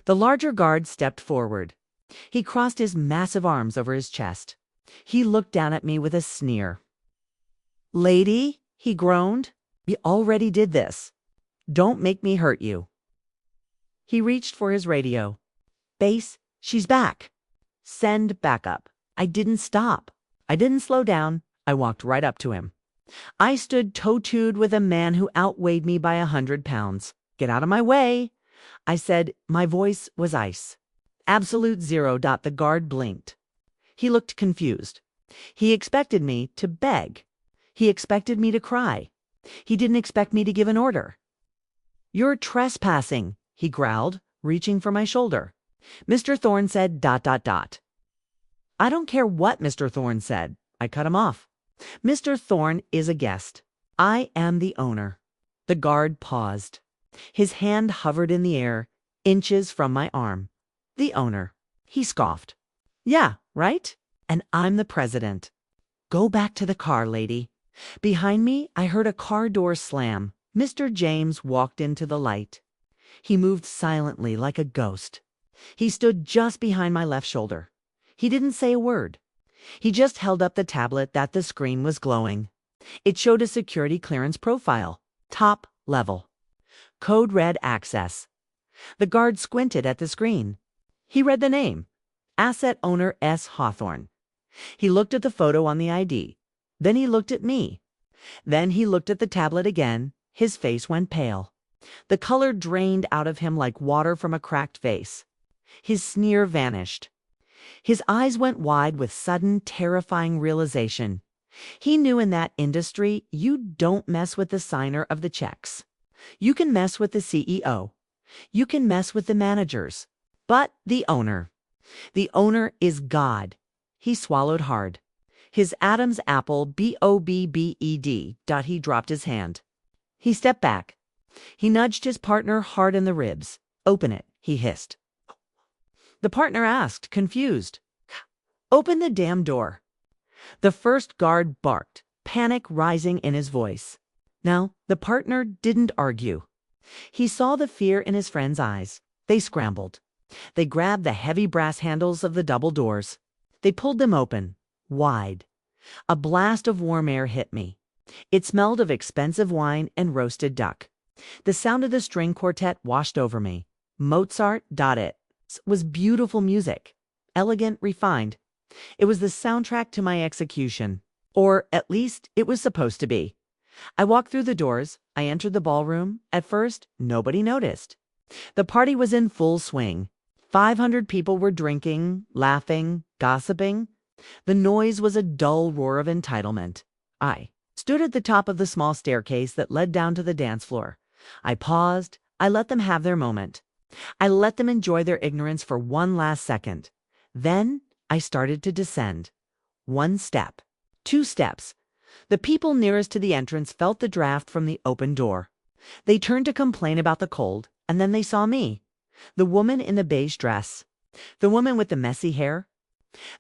The larger guard stepped forward. He crossed his massive arms over his chest. He looked down at me with a sneer. "Lady," he groaned, "we already did this. Don't make me hurt you." He reached for his radio. "Base, she's back. Send backup." I didn't stop. I didn't slow down. I walked right up to him. I stood toe-toed with a man who outweighed me by 100 pounds. "Get out of my way," I said. My voice was ice. Absolute zero. The guard blinked. He looked confused. He expected me to beg. He expected me to cry. He didn't expect me to give an order. "You're trespassing," he growled, reaching for my shoulder. "Mr. Thorne said ... I don't care what Mr. Thorne said. I cut him off. "Mr. Thorne is a guest. I am the owner." The guard paused. His hand hovered in the air, inches from my arm. "The owner," he scoffed. "Yeah, right? And I'm the president. Go back to the car, lady." Behind me, I heard a car door slam. Mr. James walked into the light. He moved silently like a ghost. He stood just behind my left shoulder. He didn't say a word. He just held up the tablet that the screen was glowing. It showed a security clearance profile. Top level. Code red access. The guard squinted at the screen. He read the name. Asset owner S. Hawthorne. He looked at the photo on the ID. Then he looked at me. Then he looked at the tablet again. His face went pale. The color drained out of him like water from a cracked vase. His sneer vanished. His eyes went wide with sudden, terrifying realization. He knew in that industry you don't mess with the signer of the checks. You can mess with the CEO. You can mess with the managers. But the owner is God. He swallowed hard. His Adam's apple, BOBBED. He dropped his hand. He stepped back. He nudged his partner hard in the ribs. "Open it," he hissed. The partner asked, confused. "Open the damn door." The first guard barked, panic rising in his voice. Now, the partner didn't argue. He saw the fear in his friend's eyes. They scrambled. They grabbed the heavy brass handles of the double doors. They pulled them open, wide. A blast of warm air hit me. It smelled of expensive wine and roasted duck. The sound of the string quartet washed over me. Mozart. It was beautiful music. Elegant, refined. It was the soundtrack to my execution. Or, at least, it was supposed to be. I walked through the doors. I entered the ballroom. At first, nobody noticed. The party was in full swing. 500 people were drinking, laughing, gossiping. The noise was a dull roar of entitlement. I stood at the top of the small staircase that led down to the dance floor. I paused. I let them have their moment. I let them enjoy their ignorance for one last second. Then I started to descend. 1 step. 2 steps. The people nearest to the entrance felt the draft from the open door. They turned to complain about the cold, and then they saw me. The woman in the beige dress. The woman with the messy hair.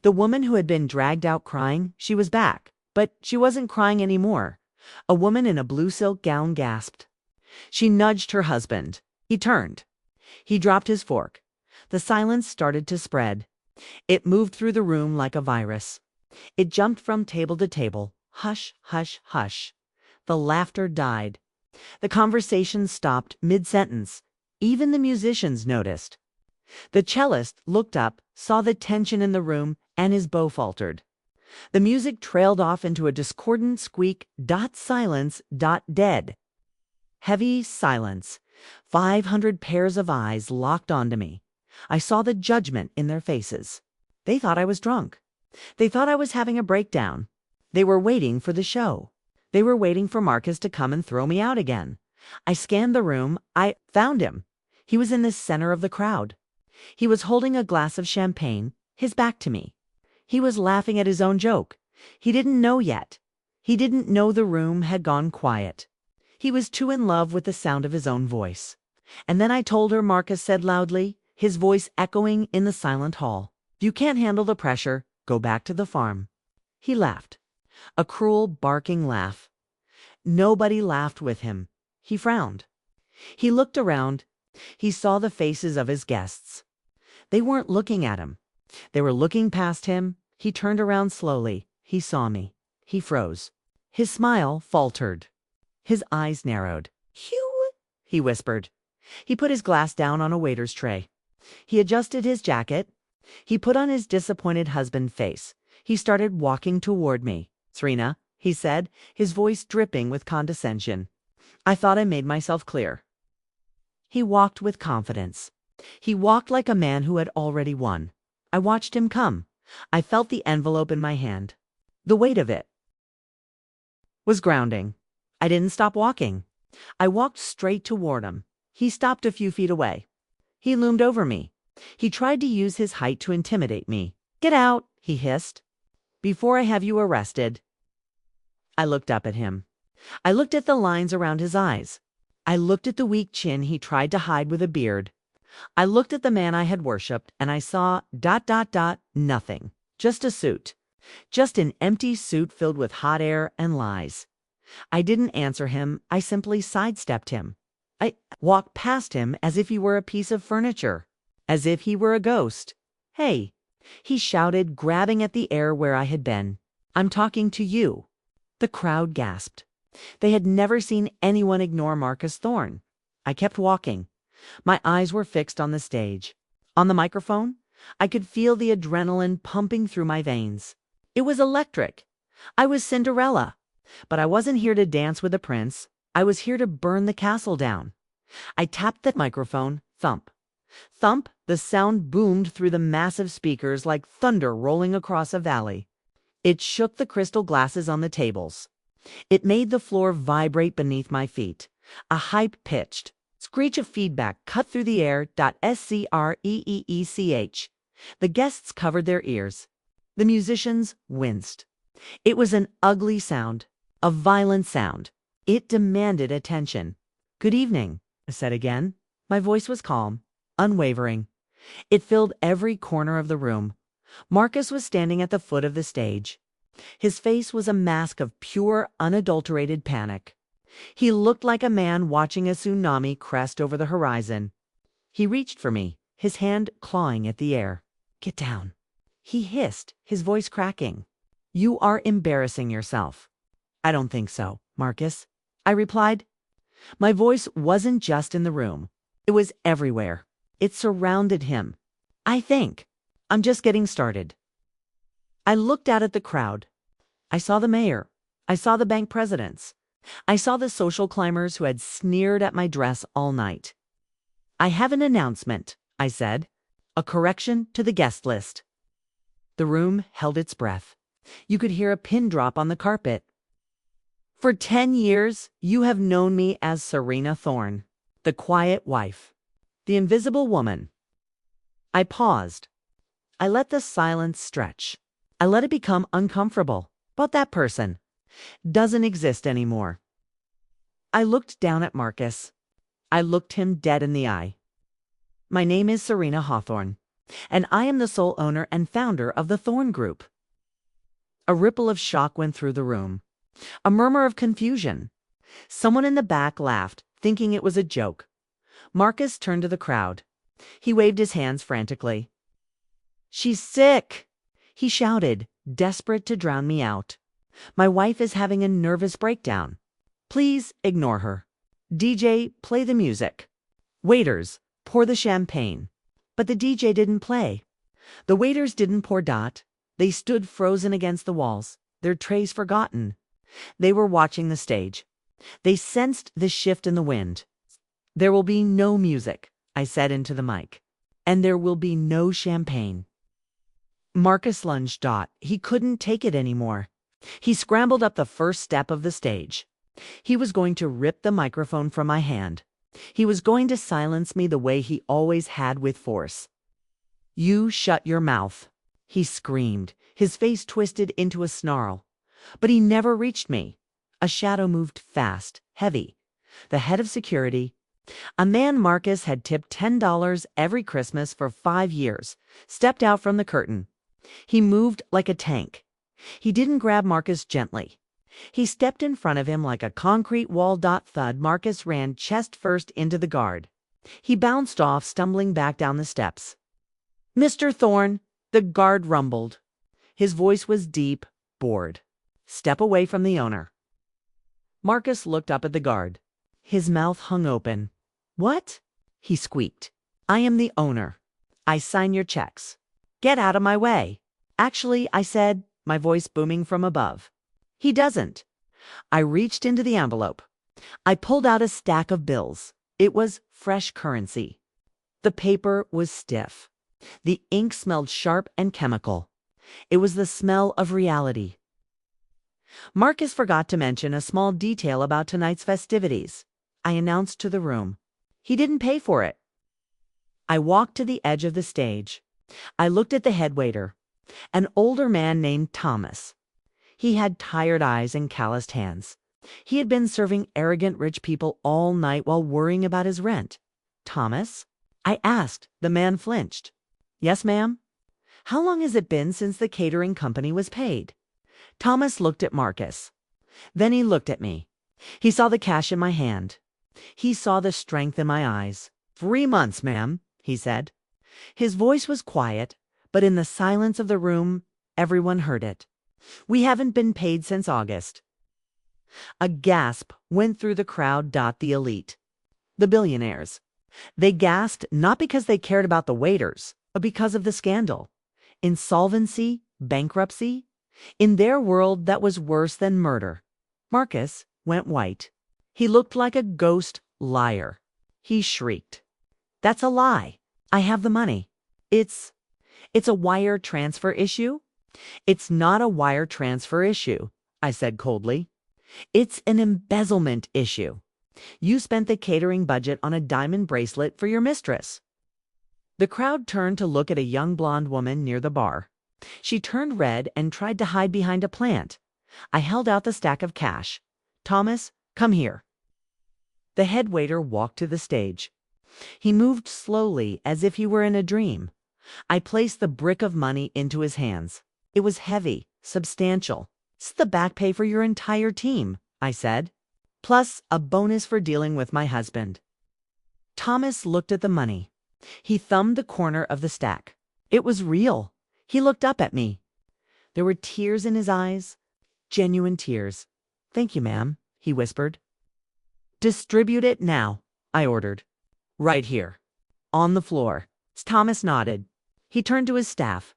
The woman who had been dragged out crying. She was back, but she wasn't crying anymore. A woman in a blue silk gown gasped. She nudged her husband. He turned. He dropped his fork. The silence started to spread. It moved through the room like a virus. It jumped from table to table. Hush, hush, hush. The laughter died. The conversation stopped mid-sentence. Even the musicians noticed. The cellist looked up, saw the tension in the room, and his bow faltered. The music trailed off into a discordant squeak. Silence. Dead. Heavy silence. 500 pairs of eyes locked onto me. I saw the judgment in their faces. They thought I was drunk. They thought I was having a breakdown. They were waiting for the show. They were waiting for Marcus to come and throw me out again. I scanned the room. I found him. He was in the center of the crowd. He was holding a glass of champagne, his back to me. He was laughing at his own joke. He didn't know yet. He didn't know the room had gone quiet. He was too in love with the sound of his own voice. And then I told her, Marcus said loudly, his voice echoing in the silent hall. If you can't handle the pressure, go back to the farm. He laughed. A cruel, barking laugh. Nobody laughed with him. He frowned. He looked around. He saw the faces of his guests. They weren't looking at him. They were looking past him. He turned around slowly. He saw me. He froze. His smile faltered. His eyes narrowed. "Hugh," he whispered. He put his glass down on a waiter's tray. He adjusted his jacket. He put on his disappointed husband face. He started walking toward me. "Serena," he said, his voice dripping with condescension. I thought I made myself clear. He walked with confidence. He walked like a man who had already won. I watched him come. I felt the envelope in my hand. The weight of it was grounding. I didn't stop walking. I walked straight toward him. He stopped a few feet away. He loomed over me. He tried to use his height to intimidate me. "Get out," he hissed, "before I have you arrested." I looked up at him. I looked at the lines around his eyes. I looked at the weak chin he tried to hide with a beard. I looked at the man I had worshipped, and I saw ... nothing. Just a suit. Just an empty suit filled with hot air and lies. I didn't answer him. I simply sidestepped him. I walked past him as if he were a piece of furniture, as if he were a ghost. "Hey," he shouted, grabbing at the air where I had been. "I'm talking to you." The crowd gasped. They had never seen anyone ignore Marcus Thorne. I kept walking. My eyes were fixed on the stage. On the microphone, I could feel the adrenaline pumping through my veins. It was electric. I was Cinderella. But I wasn't here to dance with a prince. I was here to burn the castle down. I tapped the microphone. Thump. Thump. The sound boomed through the massive speakers like thunder rolling across a valley. It shook the crystal glasses on the tables. It made the floor vibrate beneath my feet. A high-pitched screech of feedback cut through the air. Screech. The guests covered their ears. The musicians winced. It was an ugly sound, a violent sound. It demanded attention. "Good evening," I said again. My voice was calm, unwavering. It filled every corner of the room. Marcus was standing at the foot of the stage. His face was a mask of pure, unadulterated panic. He looked like a man watching a tsunami crest over the horizon. He reached for me, his hand clawing at the air. "Get down," he hissed, his voice cracking. "You are embarrassing yourself." "I don't think so, Marcus," I replied. My voice wasn't just in the room. It was everywhere. It surrounded him. "I think. I'm just getting started." I looked out at the crowd. I saw the mayor. I saw the bank presidents. I saw the social climbers who had sneered at my dress all night. "I have an announcement," I said. "A correction to the guest list." The room held its breath. You could hear a pin drop on the carpet. For 10 years, you have known me as Serena Thorne, the quiet wife, the invisible woman. I paused. I let the silence stretch. I let it become uncomfortable. But that person doesn't exist anymore. I looked down at Marcus. I looked him dead in the eye. My name is Serena Hawthorne, and I am the sole owner and founder of the Thorne Group. A ripple of shock went through the room. A murmur of confusion. Someone in the back laughed, thinking it was a joke. Marcus turned to the crowd. He waved his hands frantically. "She's sick!" he shouted, desperate to drown me out. "My wife is having a nervous breakdown. Please ignore her. DJ, play the music. Waiters, pour the champagne." But the DJ didn't play. The waiters didn't pour dot. They stood frozen against the walls, their trays forgotten. They were watching the stage. They sensed the shift in the wind. "There will be no music," I said into the mic. "And there will be no champagne." Marcus lunged dot. He couldn't take it anymore. He scrambled up the first step of the stage. He was going to rip the microphone from my hand. He was going to silence me the way he always had, with force. "You shut your mouth," he screamed, his face twisted into a snarl. But he never reached me. A shadow moved fast, heavy. The head of security, a man Marcus had tipped $10 every Christmas for 5 years, stepped out from the curtain. He moved like a tank. He didn't grab Marcus gently. He stepped in front of him like a concrete wall. Thud. Marcus ran chest first into the guard. He bounced off, stumbling back down the steps. "Mr. Thorne," the guard rumbled. His voice was deep, bored. "Step away from the owner." Marcus looked up at the guard. His mouth hung open. "What?" he squeaked. "I am the owner. I sign your checks. Get out of my way." "Actually," I said, my voice booming from above, "he doesn't." I reached into the envelope. I pulled out a stack of bills. It was fresh currency. The paper was stiff. The ink smelled sharp and chemical. It was the smell of reality. Marcus forgot to mention a small detail about tonight's festivities. I announced to the room. He didn't pay for it. I walked to the edge of the stage. I looked at the headwaiter, an older man named Thomas. He had tired eyes and calloused hands. He had been serving arrogant rich people all night while worrying about his rent. "Thomas?" I asked. The man flinched. "Yes, ma'am." "How long has it been since the catering company was paid?" Thomas looked at Marcus. Then he looked at me. He saw the cash in my hand. He saw the strength in my eyes. 3 months, ma'am," he said. His voice was quiet, but in the silence of the room, everyone heard it. "We haven't been paid since August." A gasp went through the crowd. The elite, the billionaires. They gasped not because they cared about the waiters, but because of the scandal. Insolvency, bankruptcy. In their world, that was worse than murder. Marcus went white. He looked like a ghost liar. He shrieked. "That's a lie. I have the money. It's a wire transfer issue?" "It's not a wire transfer issue," I said coldly. "It's an embezzlement issue. You spent the catering budget on a diamond bracelet for your mistress." The crowd turned to look at a young blonde woman near the bar. She turned red and tried to hide behind a plant. I held out the stack of cash. "Thomas, come here." The head waiter walked to the stage. He moved slowly, as if he were in a dream. I placed the brick of money into his hands. It was heavy, substantial. "It's the back pay for your entire team," I said, "plus a bonus for dealing with my husband." Thomas looked at the money. He thumbed the corner of the stack. It was real. He looked up at me. There were tears in his eyes, genuine tears. "Thank you, ma'am," he whispered. "Distribute it now," I ordered. "Right here. On the floor." Thomas nodded. He turned to his staff.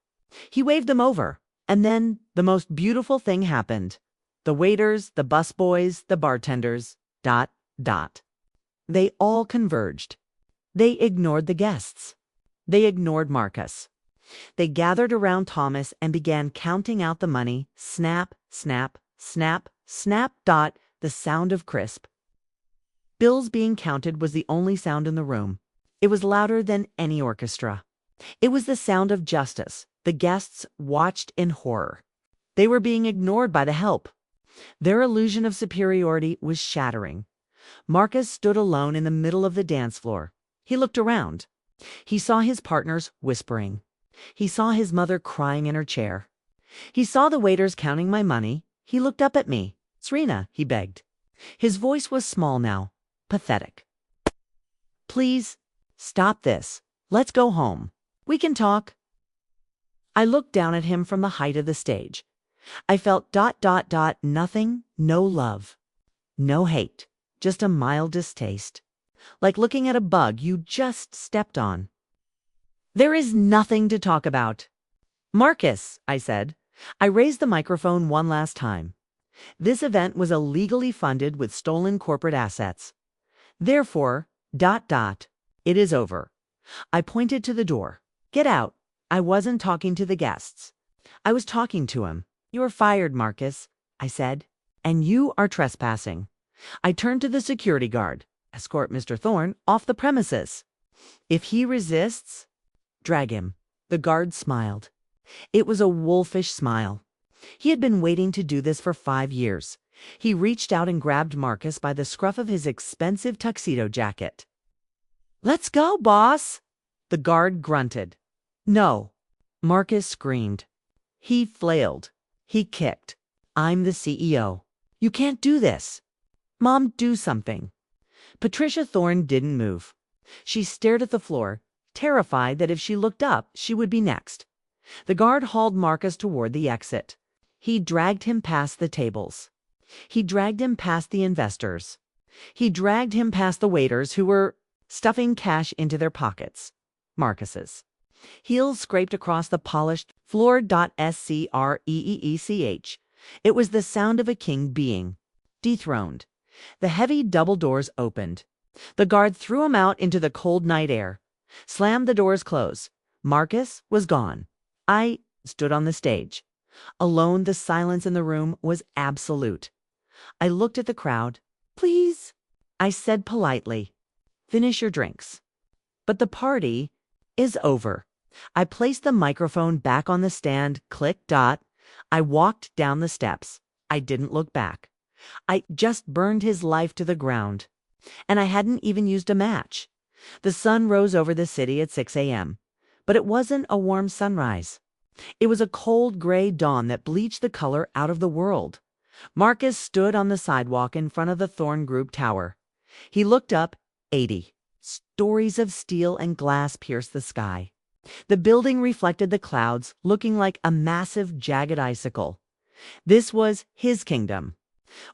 He waved them over. And then the most beautiful thing happened. The waiters, the busboys, the bartenders, ... They all converged. They ignored the guests. They ignored Marcus. They gathered around Thomas and began counting out the money. Snap, snap, snap, snap, dot, the sound of crisp bills being counted was the only sound in the room. It was louder than any orchestra. It was the sound of justice. The guests watched in horror. They were being ignored by the help. Their illusion of superiority was shattering. Marcus stood alone in the middle of the dance floor. He looked around. He saw his partners whispering. He saw his mother crying in her chair. He saw the waiters counting my money. He looked up at me. "Serena," he begged. His voice was small now, pathetic. "Please, stop this. Let's go home. We can talk." I looked down at him from the height of the stage. I felt ... nothing, no love, no hate, just a mild distaste. Like looking at a bug you just stepped on. "There is nothing to talk about." "Marcus," I said. I raised the microphone one last time. This event was illegally funded with stolen corporate assets. Therefore, ... it is over. I pointed to the door. "Get out." I wasn't talking to the guests. I was talking to him. "You're fired, Marcus," I said, "and you are trespassing." I turned to the security guard. "Escort Mr. Thorne off the premises. If he resists, drag him." The guard smiled. It was a wolfish smile. He had been waiting to do this for 5 years. He reached out and grabbed Marcus by the scruff of his expensive tuxedo jacket. "Let's go, boss!" The guard grunted. "No." Marcus screamed. He flailed. He kicked. "I'm the CEO. You can't do this. Mom, do something." Patricia Thorne didn't move. She stared at the floor, terrified that if she looked up, she would be next. The guard hauled Marcus toward the exit. He dragged him past the tables. He dragged him past the investors. He dragged him past the waiters who were stuffing cash into their pockets. Marcus's heels scraped across the polished floor. Screech. It was the sound of a king being dethroned. The heavy double doors opened. The guard threw him out into the cold night air, slammed the doors close. Marcus was gone. I stood on the stage. Alone, the silence in the room was absolute. I looked at the crowd. "Please," I said politely, "finish your drinks." But the party is over. I placed the microphone back on the stand. Click. I walked down the steps. I didn't look back. I just burned his life to the ground. And I hadn't even used a match. The sun rose over the city at 6 a.m. But it wasn't a warm sunrise. It was a cold gray dawn that bleached the color out of the world. Marcus stood on the sidewalk in front of the Thorne Group Tower. He looked up. 80 stories of steel and glass pierced the sky. The building reflected the clouds, looking like a massive, jagged icicle. This was his kingdom.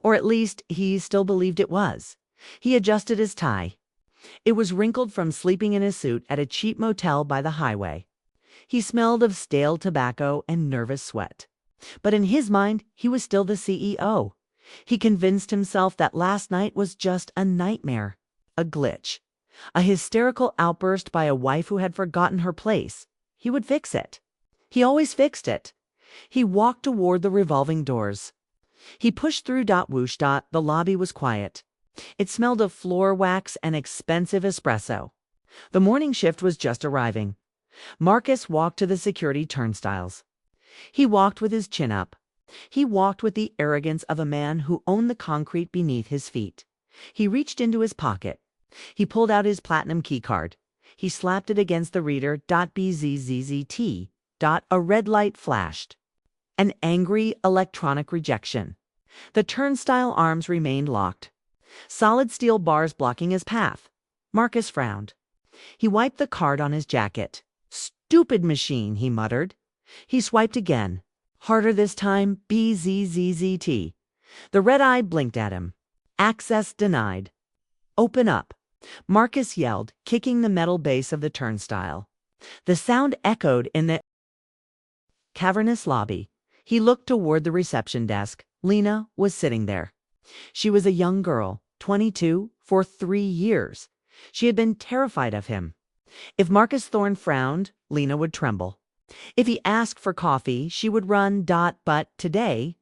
Or at least, he still believed it was. He adjusted his tie. It was wrinkled from sleeping in his suit at a cheap motel by the highway. He smelled of stale tobacco and nervous sweat. But in his mind, he was still the CEO. He convinced himself that last night was just a nightmare, a glitch, a hysterical outburst by a wife who had forgotten her place. He would fix it. He always fixed it. He walked toward the revolving doors. He pushed through. Whoosh. The lobby was quiet. It smelled of floor wax and expensive espresso. The morning shift was just arriving. Marcus walked to the security turnstiles. He walked with his chin up. He walked with the arrogance of a man who owned the concrete beneath his feet. He reached into his pocket. He pulled out his platinum keycard. He slapped it against the reader. Bzzzt. A red light flashed. An angry electronic rejection. The turnstile arms remained locked. Solid steel bars blocking his path. Marcus frowned. He wiped the card on his jacket. "Stupid machine," he muttered. He swiped again. Harder this time. Bzzzt. The red eye blinked at him. "Access denied." "Open up," Marcus yelled, kicking the metal base of the turnstile. The sound echoed in the cavernous lobby. He looked toward the reception desk. Lena was sitting there. She was a young girl, 22, for 3 years. She had been terrified of him. If Marcus Thorne frowned, Lena would tremble. If he asked for coffee, she would run ... but today ...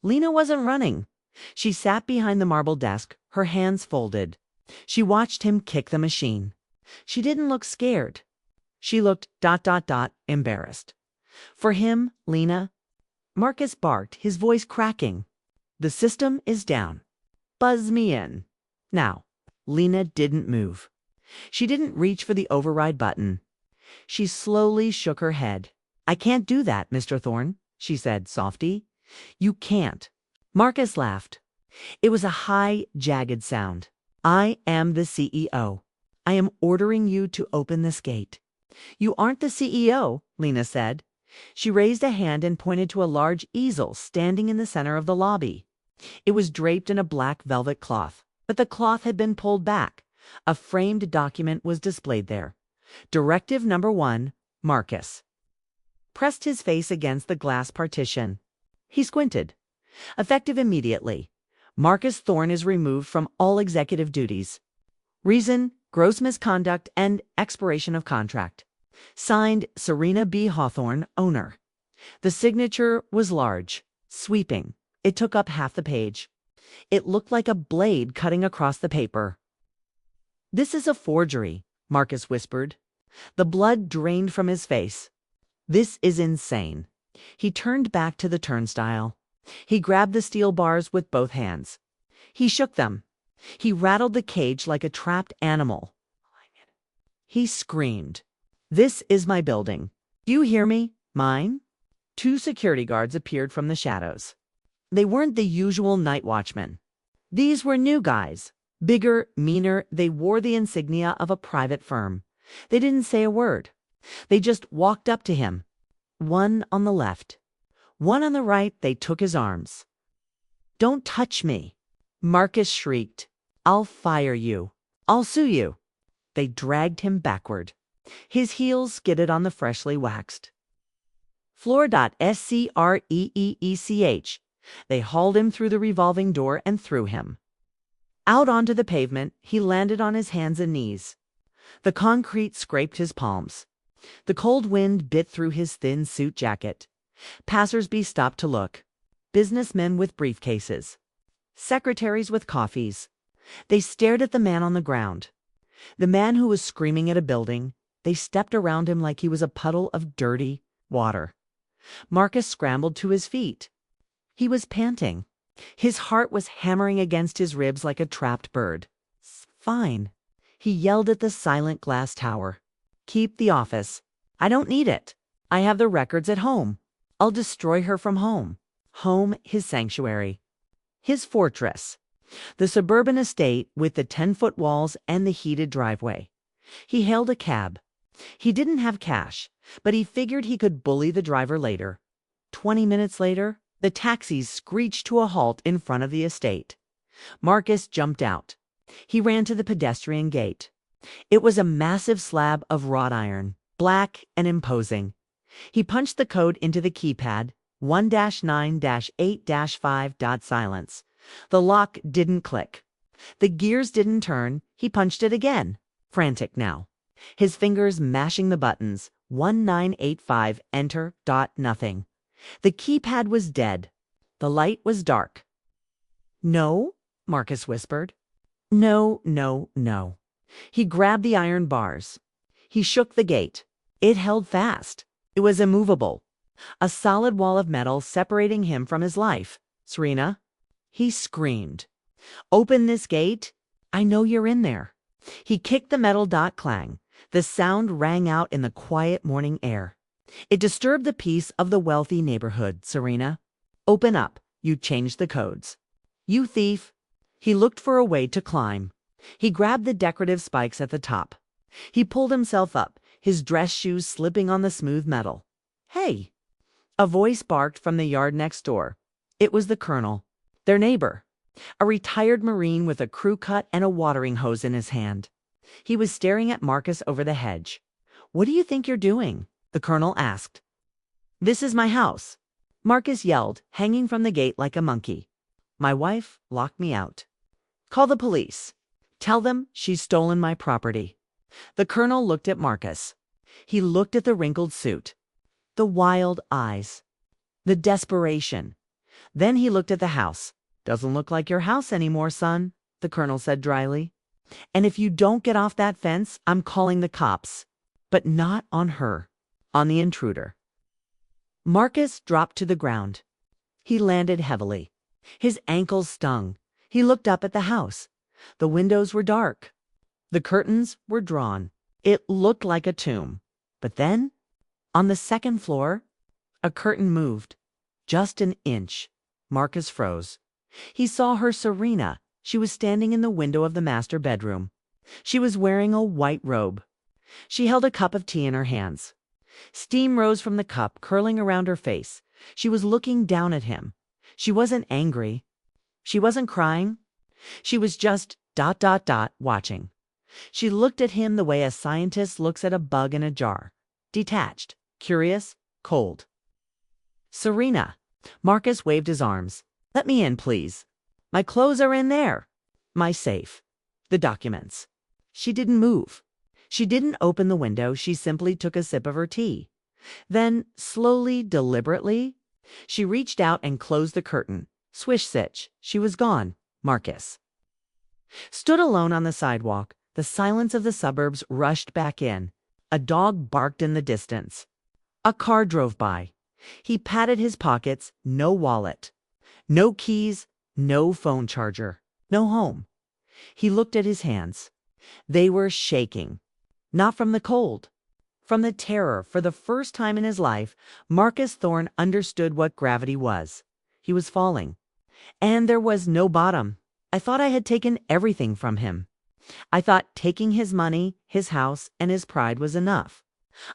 Lena wasn't running. She sat behind the marble desk, her hands folded. She watched him kick the machine. She didn't look scared. She looked ... embarrassed. For him, Lena, Marcus barked, his voice cracking. The system is down. Buzz me in. Now, Lena didn't move. She didn't reach for the override button. She slowly shook her head. I can't do that, Mr. Thorne, she said, softy. You can't. Marcus laughed. It was a high, jagged sound. I am the CEO. I am ordering you to open this gate. You aren't the CEO, Lena said. She raised a hand and pointed to a large easel standing in the center of the lobby. It was draped in a black velvet cloth, but the cloth had been pulled back. A framed document was displayed there. Directive number 1, Marcus pressed his face against the glass partition. He squinted. Effective immediately. Marcus Thorne is removed from all executive duties. Reason, gross misconduct and expiration of contract. Signed, Serena B. Hawthorne, owner. The signature was large, sweeping. It took up half the page. It looked like a blade cutting across the paper. This is a forgery, Marcus whispered. The blood drained from his face. This is insane. He turned back to the turnstile. He grabbed the steel bars with both hands. He shook them. He rattled the cage like a trapped animal. He screamed. This is my building. Do you hear me? Mine? 2 security guards appeared from the shadows. They weren't the usual night watchmen. These were new guys. Bigger, meaner, they wore the insignia of a private firm. They didn't say a word. They just walked up to him. One on the left. One on the right, they took his arms. Don't touch me. Marcus shrieked. I'll fire you. I'll sue you. They dragged him backward. His heels skidded on the freshly waxed floor. Screech. They hauled him through the revolving door and threw him. Out onto the pavement, he landed on his hands and knees. The concrete scraped his palms. The cold wind bit through his thin suit jacket. Passersby stopped to look. Businessmen with briefcases. Secretaries with coffees. They stared at the man on the ground. The man who was screaming at a building. They stepped around him like he was a puddle of dirty water. Marcus scrambled to his feet. He was panting. His heart was hammering against his ribs like a trapped bird. Fine. He yelled at the silent glass tower. Keep the office. I don't need it. I have the records at home. I'll destroy her from home. Home, his sanctuary. His fortress. The suburban estate with the 10-foot walls and the heated driveway. He hailed a cab. He didn't have cash, but he figured he could bully the driver later. 20 minutes later, the taxis screeched to a halt in front of the estate. Marcus jumped out. He ran to the pedestrian gate. It was a massive slab of wrought iron, black and imposing. He punched the code into the keypad, 1-9-8-5. Silence. The lock didn't click. The gears didn't turn. He punched it again, frantic now. His fingers mashing the buttons. 1985, enter. Nothing. The keypad was dead. The light was dark. No, Marcus whispered. No, no, no. He grabbed the iron bars. He shook the gate. It held fast. It was immovable. A solid wall of metal separating him from his life. Serena, he screamed. Open this gate. I know you're in there. He kicked the metal. Clang. The sound rang out in the quiet morning air. It disturbed the peace of the wealthy neighborhood. Serena, open up. You changed the codes. You thief. He looked for a way to climb. He grabbed the decorative spikes at the top. He pulled himself up, his dress shoes slipping on the smooth metal. Hey! A voice barked from the yard next door. It was the colonel, their neighbor, a retired Marine with a crew cut and a watering hose in his hand. He was staring at Marcus over the hedge. What do you think you're doing? The colonel asked. This is my house, Marcus yelled, hanging from the gate like a monkey. My wife locked me out. Call the police. Tell them she's stolen my property. The colonel looked at Marcus. He looked at the wrinkled suit, the wild eyes, the desperation. Then he looked at the house. "Doesn't look like your house anymore, son," the colonel said dryly. "And if you don't get off that fence, I'm calling the cops. But not on her, on the intruder." Marcus dropped to the ground. He landed heavily. His ankles stung. He looked up at the house. The windows were dark. The curtains were drawn. It looked like a tomb. But then, on the second floor, a curtain moved. Just an inch. Marcus froze. He saw her Serena. She was standing in the window of the master bedroom. She was wearing a white robe. She held a cup of tea in her hands. Steam rose from the cup, curling around her face. She was looking down at him. She wasn't angry. She wasn't crying. She was just ... watching. She looked at him the way a scientist looks at a bug in a jar. Detached, curious, cold. "Serena." Marcus waved his arms. "Let me in, please. My clothes are in there. My safe. The documents." She didn't move. She didn't open the window. She simply took a sip of her tea. Then, slowly, deliberately, she reached out and closed the curtain. Swish-sitch. She was gone. Marcus stood alone on the sidewalk. The silence of the suburbs rushed back in. A dog barked in the distance. A car drove by. He patted his pockets. No wallet. No keys. No phone charger. No home. He looked at his hands. They were shaking. Not from the cold. From the terror. For the first time in his life, Marcus Thorne understood what gravity was. He was falling. And there was no bottom. I thought I had taken everything from him. I thought taking his money, his house, and his pride was enough.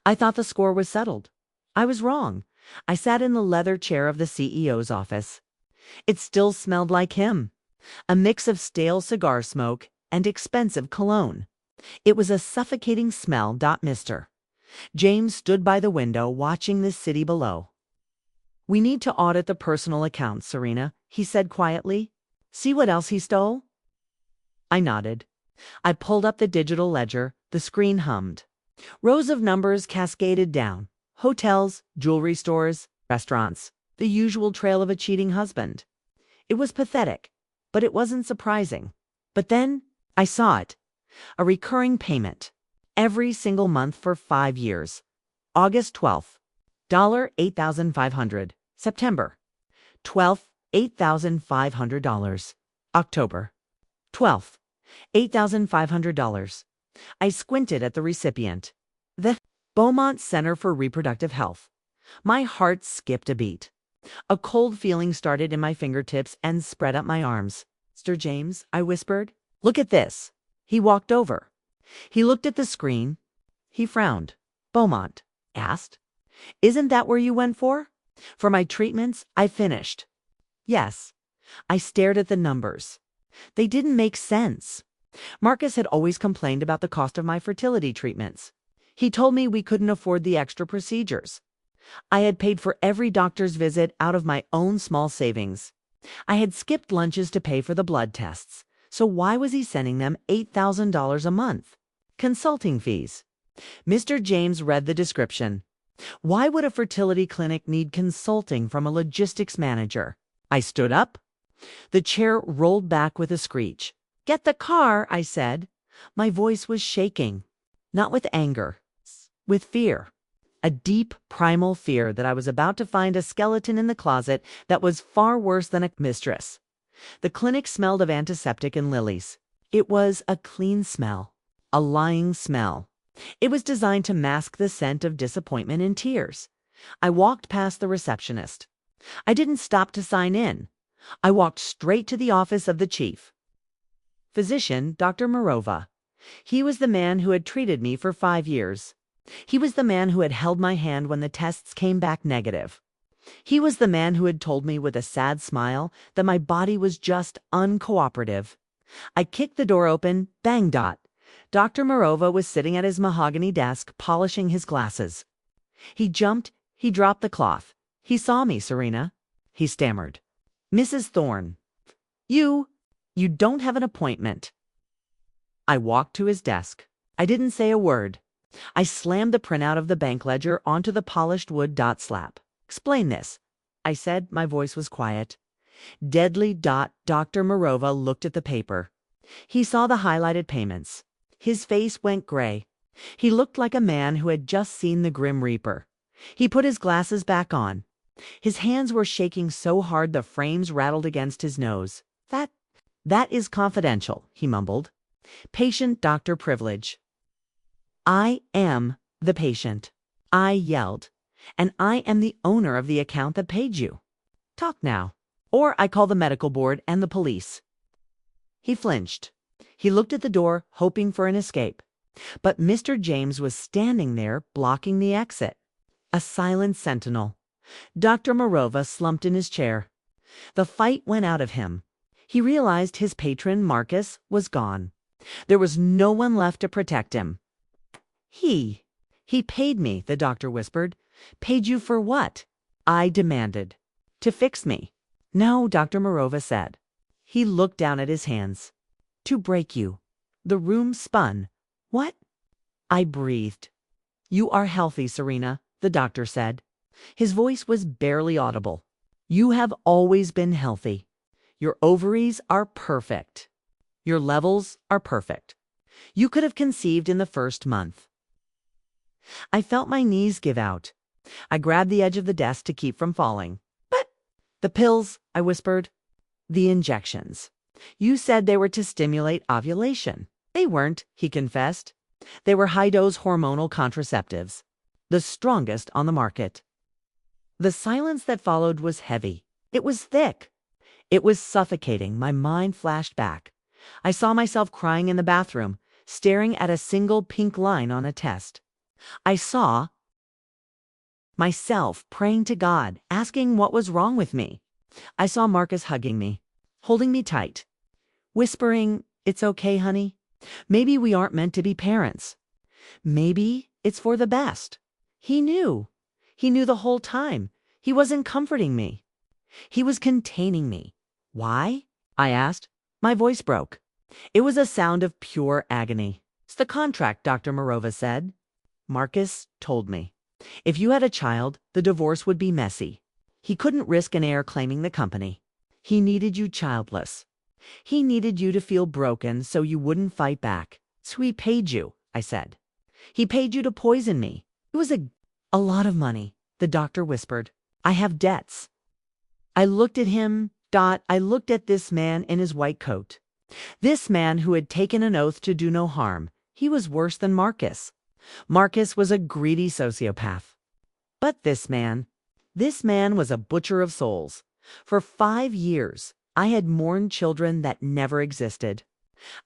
I thought the score was settled. I was wrong. I sat in the leather chair of the CEO's office. It still smelled like him. A mix of stale cigar smoke and expensive cologne. It was a suffocating smell. Mr. James stood by the window watching the city below. "We need to audit the personal accounts, Serena," he said quietly. "See what else he stole?" I nodded. I pulled up the digital ledger. The screen hummed. Rows of numbers cascaded down. Hotels, jewelry stores, restaurants. The usual trail of a cheating husband. It was pathetic, but it wasn't surprising. But then I saw it. A recurring payment. Every single month for 5 years. August 12th. $8,500. September 12th. $8,500. October 12th. $8,500. I squinted at the recipient. The Beaumont Center for Reproductive Health. My heart skipped a beat. A cold feeling started in my fingertips and spread up my arms. "Mr. James," I whispered, "look at this." He walked over. He looked at the screen. He frowned. "Beaumont?" asked. "Isn't that where you went for?" "For my treatments, I finished." "Yes." I stared at the numbers. They didn't make sense. Marcus had always complained about the cost of my fertility treatments. He told me we couldn't afford the extra procedures. I had paid for every doctor's visit out of my own small savings. I had skipped lunches to pay for the blood tests. So why was he sending them $8,000 a month? Consulting fees. Mr. James read the description. Why would a fertility clinic need consulting from a logistics manager? I stood up. The chair rolled back with a screech. "Get the car," I said. My voice was shaking. Not with anger. With fear. A deep, primal fear that I was about to find a skeleton in the closet that was far worse than a mistress. The clinic smelled of antiseptic and lilies. It was a clean smell. A lying smell. It was designed to mask the scent of disappointment and tears. I walked past the receptionist. I didn't stop to sign in. I walked straight to the office of the chief physician, Dr. Morova. He was the man who had treated me for 5 years. He was the man who had held my hand when the tests came back negative. He was the man who had told me with a sad smile that my body was just uncooperative. I kicked the door open. Bang. Dr. Morova was sitting at his mahogany desk, polishing his glasses. He jumped. He dropped the cloth. "He saw me, Serena," he stammered. "Mrs. Thorne. You don't have an appointment." I walked to his desk. I didn't say a word. I slammed the printout of the bank ledger onto the polished wood slab. "Explain this," I said. My voice was quiet. Deadly. Dr. Morova looked at the paper. He saw the highlighted payments. His face went gray. He looked like a man who had just seen the Grim Reaper. He put his glasses back on. His hands were shaking so hard the frames rattled against his nose. That is confidential," he mumbled. "Patient-doctor privilege." "I am the patient," I yelled, "and I am the owner of the account that paid you. Talk now, or I call the medical board and the police." He flinched. He looked at the door, hoping for an escape. But Mr. James was standing there, blocking the exit. A silent sentinel. Dr. Morova slumped in his chair. The fight went out of him. He realized his patron, Marcus, was gone. There was no one left to protect him. He paid me," the doctor whispered. "Paid you for what?" I demanded. "To fix me." "No," Dr. Morova said. He looked down at his hands. "To break you." The room spun. "What?" I breathed. "You are healthy, Serena," the doctor said. His voice was barely audible. "You have always been healthy. Your ovaries are perfect. Your levels are perfect. You could have conceived in the first month." I felt my knees give out. I grabbed the edge of the desk to keep from falling. "But the pills," I whispered. "The injections. You said they were to stimulate ovulation." "They weren't," he confessed. "They were high-dose hormonal contraceptives, the strongest on the market." The silence that followed was heavy. It was thick. It was suffocating. My mind flashed back. I saw myself crying in the bathroom, staring at a single pink line on a test. I saw myself praying to God, asking what was wrong with me. I saw Marcus hugging me, holding me tight, whispering, "It's okay, honey. Maybe we aren't meant to be parents. Maybe it's for the best." He knew. He knew the whole time. He wasn't comforting me. He was containing me. "Why?" I asked. My voice broke. It was a sound of pure agony. "It's the contract," Dr. Morova said. "Marcus told me. If you had a child, the divorce would be messy. He couldn't risk an heir claiming the company. He needed you childless. He needed you to feel broken so you wouldn't fight back. So he paid you," I said. "He paid you to poison me. It was a lot of money," the doctor whispered. "I have debts." I looked at him. I looked at this man in his white coat. This man who had taken an oath to do no harm. He was worse than Marcus. Marcus was a greedy sociopath. But this man was a butcher of souls. For 5 years, I had mourned children that never existed.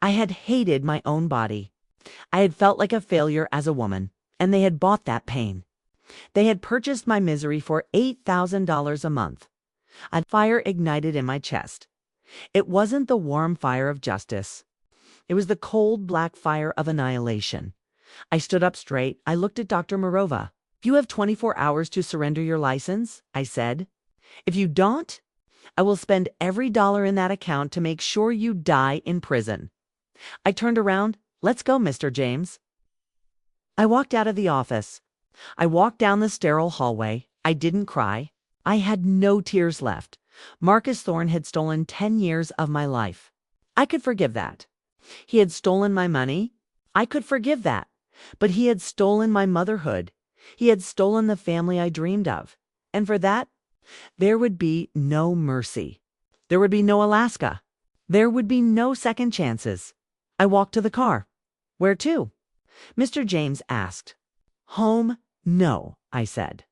I had hated my own body. I had felt like a failure as a woman, and they had bought that pain. They had purchased my misery for $8,000 a month. A fire ignited in my chest. It wasn't the warm fire of justice. It was the cold, black fire of annihilation. I stood up straight. I looked at Dr. Morova. "You have 24 hours to surrender your license," I said. "If you don't, I will spend every dollar in that account to make sure you die in prison." I turned around. "Let's go, Mr. James." I walked out of the office. I walked down the sterile hallway. I didn't cry. I had no tears left. Marcus Thorne had stolen 10 years of my life. I could forgive that. He had stolen my money. I could forgive that. But he had stolen my motherhood. He had stolen the family I dreamed of. And for that, there would be no mercy. There would be no Alaska. There would be no second chances. I walked to the car. "Where to?" Mr. James asked. "Home? No," I said.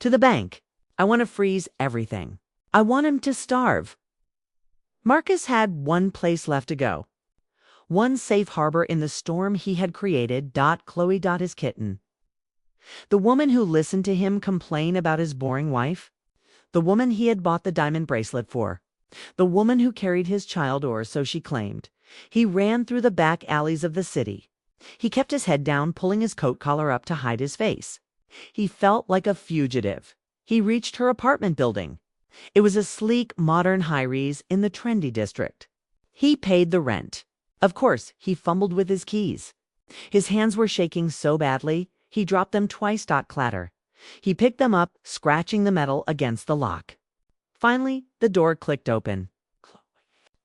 "To the bank. I want to freeze everything. I want him to starve." Marcus had one place left to go. One safe harbor in the storm he had created. Chloe, his kitten. The woman who listened to him complain about his boring wife. The woman he had bought the diamond bracelet for. The woman who carried his child, or so she claimed. He ran through the back alleys of the city. He kept his head down, pulling his coat collar up to hide his face. He felt like a fugitive. He reached her apartment building. It was a sleek, modern high-rise in the trendy district. He paid the rent. Of course, he fumbled with his keys. His hands were shaking so badly, he dropped them twice. Clatter. He picked them up, scratching the metal against the lock. Finally, the door clicked open.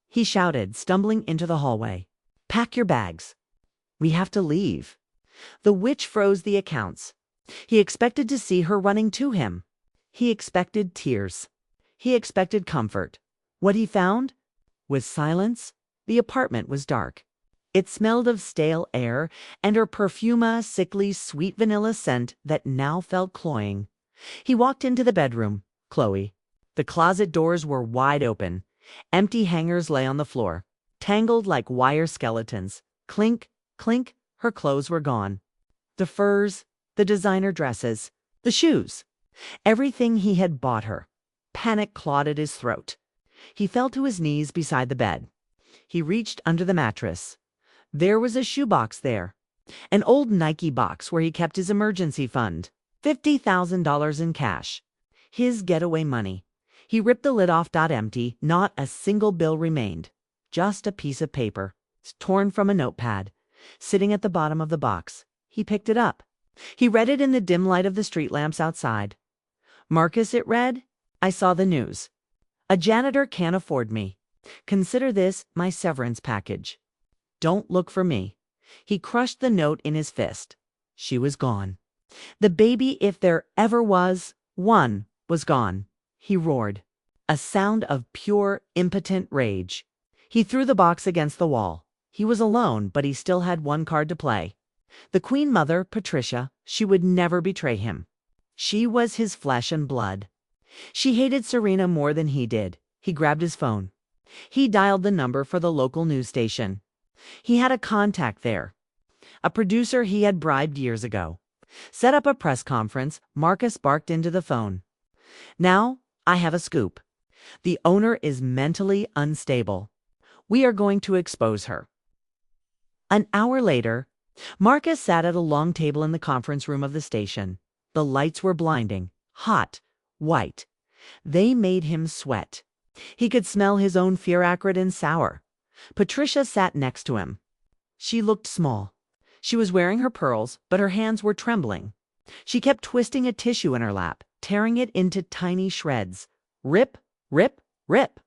He shouted, stumbling into the hallway. "Pack your bags. We have to leave." The witch froze the accounts. He expected to see her running to him. He expected tears. He expected comfort. What he found was silence. The apartment was dark. It smelled of stale air and her perfume, sickly, sweet vanilla scent that now felt cloying. He walked into the bedroom. Chloe. The closet doors were wide open. Empty hangers lay on the floor, tangled like wire skeletons. Clink, clink, her clothes were gone. The furs, the designer dresses, the shoes. Everything he had bought her. Panic clawed at his throat. He fell to his knees beside the bed. He reached under the mattress. There was a shoebox there. An old Nike box where he kept his emergency fund. $50,000 in cash. His getaway money. He ripped the lid off. Empty. Not a single bill remained. Just a piece of paper, torn from a notepad, sitting at the bottom of the box. He picked it up. He read it in the dim light of the street lamps outside. "Marcus," it read, "I saw the news. A janitor can't afford me. Consider this my severance package. Don't look for me." He crushed the note in his fist. She was gone. The baby, if there ever was one, was gone. He roared. A sound of pure, impotent rage. He threw the box against the wall. He was alone, but he still had one card to play. The Queen Mother, Patricia, she would never betray him. She was his flesh and blood. She hated Serena more than he did. He grabbed his phone. He dialed the number for the local news station. He had a contact there. A producer he had bribed years ago. Set up a press conference. Marcus barked into the phone. "Now, I have a scoop. The owner is mentally unstable. We are going to expose her." An hour later, Marcus sat at a long table in the conference room of the station. The lights were blinding, hot, white. They made him sweat. He could smell his own fear, acrid and sour. Patricia sat next to him. She looked small. She was wearing her pearls, but her hands were trembling. She kept twisting a tissue in her lap, tearing it into tiny shreds. Rip, rip, rip.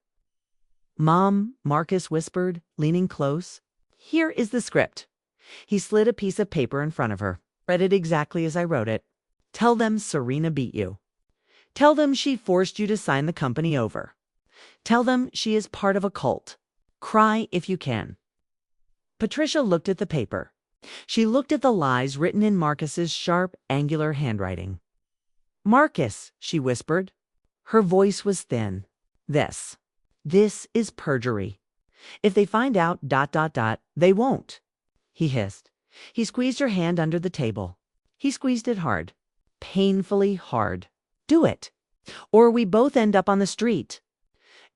"Mom," Marcus whispered, leaning close. "Here is the script." He slid a piece of paper in front of her. "Read it exactly as I wrote it. Tell them Serena beat you. Tell them she forced you to sign the company over. Tell them she is part of a cult. Cry if you can." Patricia looked at the paper. She looked at the lies written in Marcus's sharp, angular handwriting. "Marcus," she whispered. Her voice was thin. This is perjury. If they find out, they won't." He hissed. He squeezed her hand under the table. He squeezed it hard. Painfully hard. "Do it, or we both end up on the street.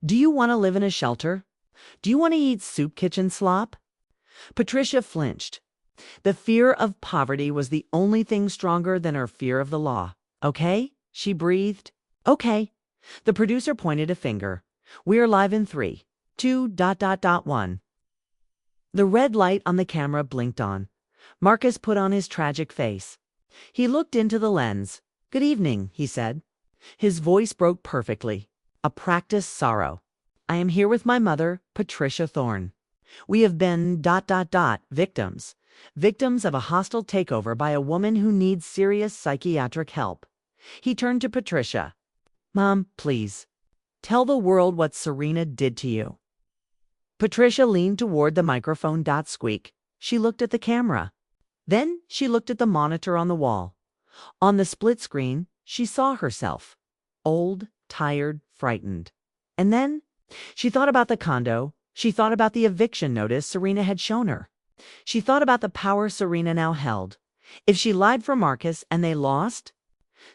Do you want to live in a shelter? Do you want to eat soup kitchen slop?" Patricia flinched. The fear of poverty was the only thing stronger than her fear of the law. "Okay," she breathed. "Okay." The producer pointed a finger. "We're live in 3, 2, 1. The red light on the camera blinked on. Marcus put on his tragic face. He looked into the lens. "Good evening," he said. His voice broke perfectly. A practiced sorrow. "I am here with my mother, Patricia Thorne. We have been victims. Victims of a hostile takeover by a woman who needs serious psychiatric help." He turned to Patricia. "Mom, please, tell the world what Serena did to you." Patricia leaned toward the microphone. Squeak. She looked at the camera. Then she looked at the monitor on the wall. On the split screen, she saw herself. Old, tired, frightened. And then she thought about the condo. She thought about the eviction notice Serena had shown her. She thought about the power Serena now held. If she lied for Marcus and they lost,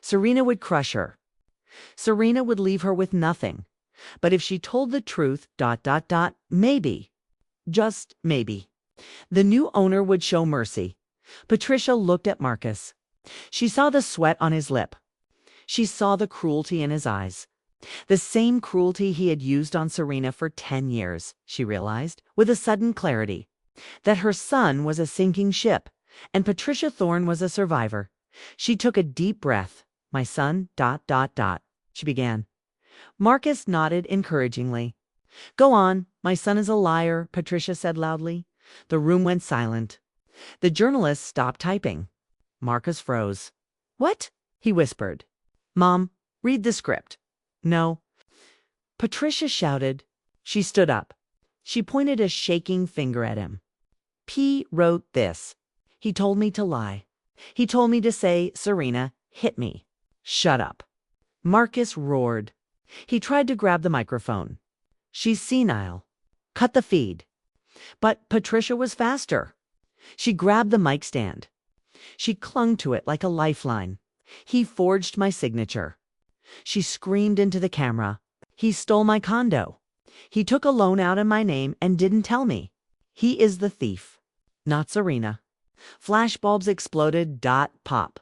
Serena would crush her. Serena would leave her with nothing. But if she told the truth, maybe, just maybe, the new owner would show mercy. Patricia looked at Marcus. She saw the sweat on his lip. She saw the cruelty in his eyes. The same cruelty he had used on Serena for 10 years, she realized, with a sudden clarity. That her son was a sinking ship, And Patricia Thorne was a survivor. She took a deep breath. My son, ... she began. Marcus nodded encouragingly. Go on, my son is a liar, Patricia said loudly. The room went silent. The journalist stopped typing. Marcus froze. What? He whispered. Mom, read the script. No. Patricia shouted. She stood up. She pointed a shaking finger at him. P wrote this. He told me to lie. He told me to say, Serena, hit me. Shut up. Marcus roared. He tried to grab the microphone. She's senile. Cut the feed. But Patricia was faster. She grabbed the mic stand. She clung to it like a lifeline. He forged my signature. She screamed into the camera. He stole my condo. He took a loan out in my name and didn't tell me. He is the thief, not Serena. Flashbulbs exploded. Pop.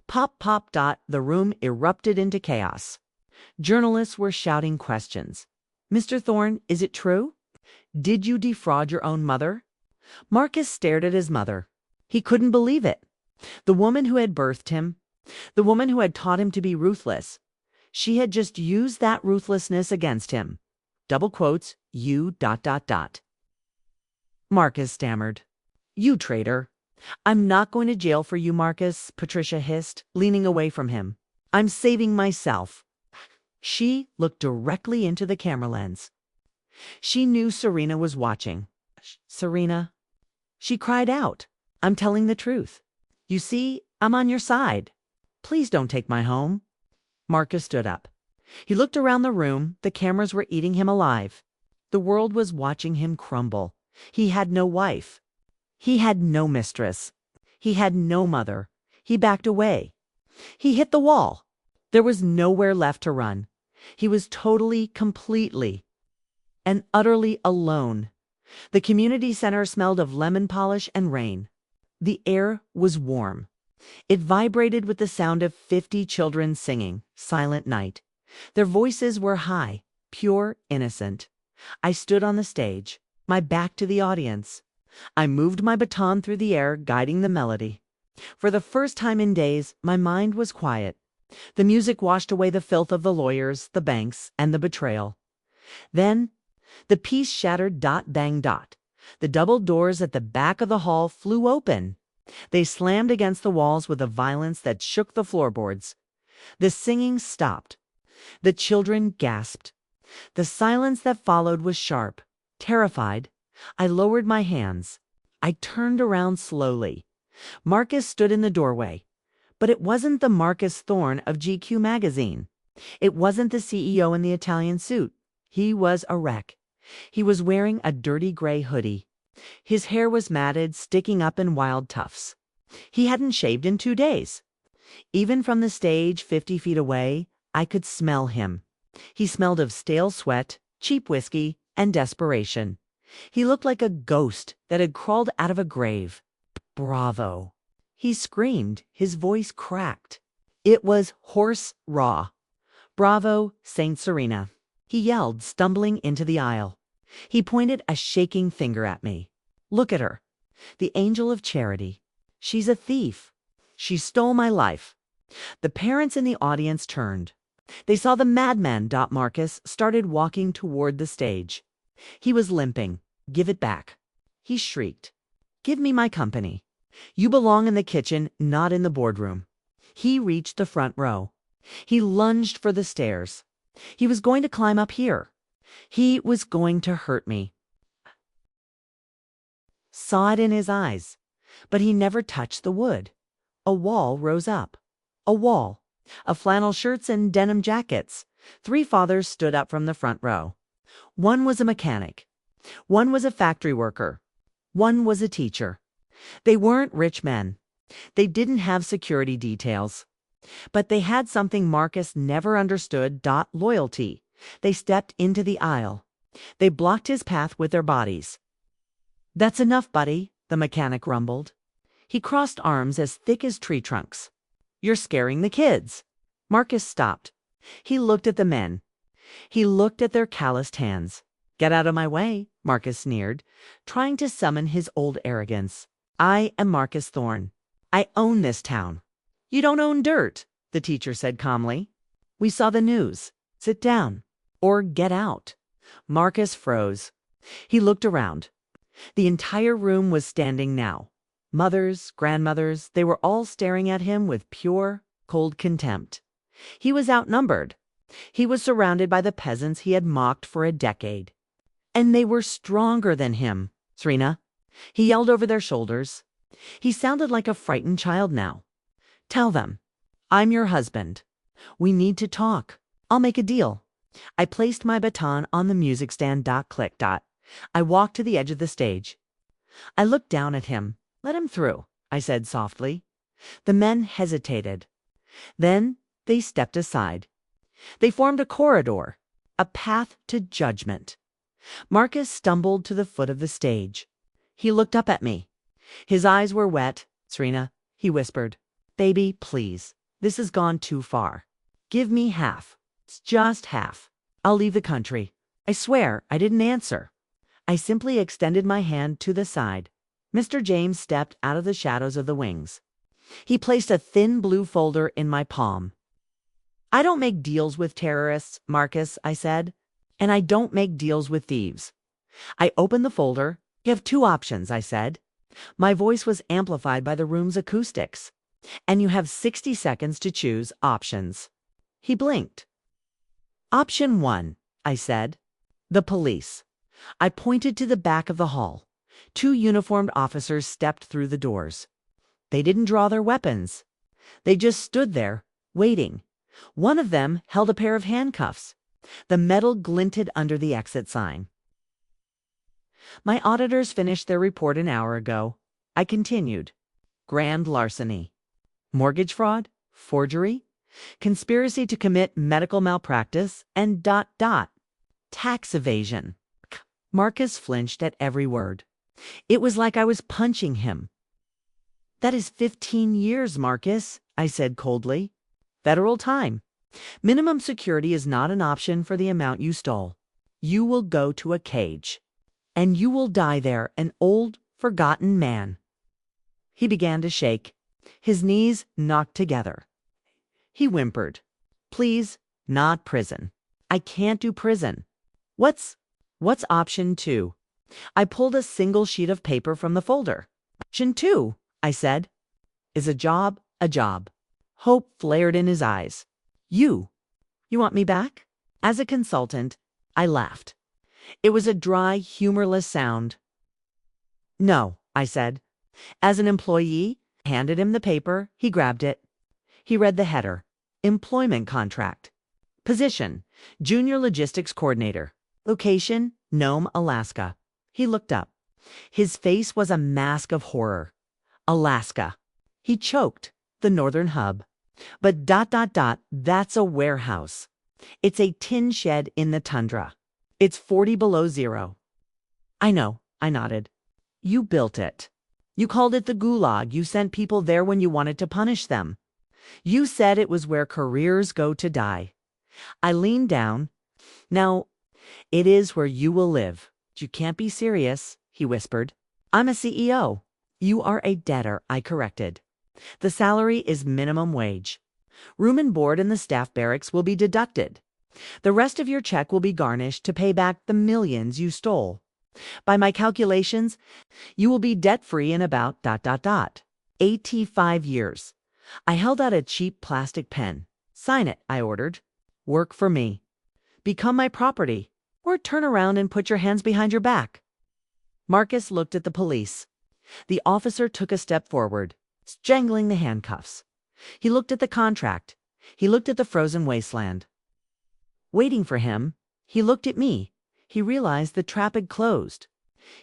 Pop, pop. The room erupted into chaos. Journalists were shouting questions. Mr. Thorne, is it true? Did you defraud your own mother? Marcus stared at his mother. He couldn't believe it. The woman who had birthed him, the woman who had taught him to be ruthless, she had just used that ruthlessness against him. Double quotes, you ... Marcus stammered. You traitor. I'm not going to jail for you, Marcus, Patricia hissed, leaning away from him. I'm saving myself. She looked directly into the camera lens. She knew Serena was watching. Serena. She cried out. I'm telling the truth. You see, I'm on your side. Please don't take my home. Marcus stood up. He looked around the room. The cameras were eating him alive. The world was watching him crumble. He had no wife. He had no mistress. He had no mother. He backed away. He hit the wall. There was nowhere left to run. He was totally, completely, and utterly alone. The community center smelled of lemon polish and rain. The air was warm. It vibrated with the sound of 50 children singing, Silent Night. Their voices were high, pure, innocent. I stood on the stage, my back to the audience. I moved my baton through the air, guiding the melody. For the first time in days, my mind was quiet. The music washed away the filth of the lawyers, the banks, and the betrayal. Then, the piece shattered. Bang. The double doors at the back of the hall flew open. They slammed against the walls with a violence that shook the floorboards. The singing stopped. The children gasped. The silence that followed was sharp. Terrified, I lowered my hands. I turned around slowly. Marcus stood in the doorway. But it wasn't the Marcus Thorne of GQ magazine. It wasn't the CEO in the Italian suit. He was a wreck. He was wearing a dirty gray hoodie. His hair was matted, sticking up in wild tufts. He hadn't shaved in 2 days. Even from the stage 50 feet away, I could smell him. He smelled of stale sweat, cheap whiskey, and desperation. He looked like a ghost that had crawled out of a grave. Bravo. He screamed, his voice cracked. It was hoarse, raw. Bravo, Saint Serena. He yelled, stumbling into the aisle. He pointed a shaking finger at me. Look at her. The angel of charity. She's a thief. She stole my life. The parents in the audience turned. They saw the madman. Marcus started walking toward the stage. He was limping. Give it back. He shrieked. Give me my company. You belong in the kitchen, not in the boardroom. He reached the front row. He lunged for the stairs. He was going to climb up here. He was going to hurt me. Saw it in his eyes. But he never touched the wood. A wall rose up. A wall. Of flannel shirts and denim jackets. 3 fathers stood up from the front row. One was a mechanic. One was a factory worker. One was a teacher. They weren't rich men. They didn't have security details. But they had something Marcus never understood. Loyalty. They stepped into the aisle. They blocked his path with their bodies. That's enough, buddy, the mechanic rumbled. He crossed arms as thick as tree trunks. You're scaring the kids. Marcus stopped. He looked at the men. He looked at their calloused hands. Get out of my way, Marcus sneered, trying to summon his old arrogance. I am Marcus Thorne. I own this town. You don't own dirt, the teacher said calmly. We saw the news. Sit down. Or get out. Marcus froze. He looked around. The entire room was standing now. Mothers, grandmothers, they were all staring at him with pure, cold contempt. He was outnumbered. He was surrounded by the peasants he had mocked for a decade. And they were stronger than him. Serena, he yelled over their shoulders. He sounded like a frightened child now. Tell them, I'm your husband. We need to talk. I'll make a deal. I placed my baton on the music stand. Click. I walked to the edge of the stage. I looked down at him. Let him through, I said softly. The men hesitated. Then they stepped aside. They formed a corridor, a path to judgment. Marcus stumbled to the foot of the stage. He looked up at me. His eyes were wet. Serena, he whispered, baby, please. This has gone too far. Give me half. It's just half. I'll leave the country. I swear I didn't answer. I simply extended my hand to the side. Mr. James stepped out of the shadows of the wings. He placed a thin blue folder in my palm. I don't make deals with terrorists, Marcus, I said. And I don't make deals with thieves. I opened the folder. You have two options, I said. My voice was amplified by the room's acoustics. And you have 60 seconds to choose options. He blinked. Option 1, I said. The police. I pointed to the back of the hall. 2 uniformed officers stepped through the doors. They didn't draw their weapons. They just stood there, waiting. One of them held a pair of handcuffs. The metal glinted under the exit sign. My auditors finished their report an hour ago. I continued. Grand larceny. Mortgage fraud, forgery, conspiracy to commit medical malpractice, and ... tax evasion. Marcus flinched at every word. It was like I was punching him. That is 15 years, Marcus, I said coldly. Federal time. Minimum security is not an option for the amount you stole. You will go to a cage. And you will die there, an old, forgotten man. He began to shake. His knees knocked together. He whimpered. Please, not prison. I can't do prison. What's option 2? I pulled a single sheet of paper from the folder. Option 2, I said, is a job a job. Hope flared in his eyes. You want me back? As a consultant, I laughed. It was a dry, humorless sound. No, I said. As an employee, I handed him the paper. He grabbed it. He read the header. Employment contract. Position, Junior Logistics Coordinator. Location, Nome, Alaska. He looked up. His face was a mask of horror. Alaska. He choked. The northern hub. But ... that's a warehouse. It's a tin shed in the tundra. It's 40 below zero. I know, I nodded. You built it. You called it the Gulag. You sent people there when you wanted to punish them. You said it was where careers go to die. I leaned down. Now, it is where you will live. You can't be serious, he whispered. I'm a CEO. You are a debtor, I corrected. The salary is minimum wage. Room and board in the staff barracks will be deducted. The rest of your check will be garnished to pay back the millions you stole. By my calculations, you will be debt-free in about ... 85 years. I held out a cheap plastic pen. Sign it, I ordered. Work for me. Become my property. Or turn around and put your hands behind your back. Marcus looked at the police. The officer took a step forward, jangling the handcuffs. He looked at the contract. He looked at the frozen wasteland. Waiting for him, he looked at me. He realized the trap had closed.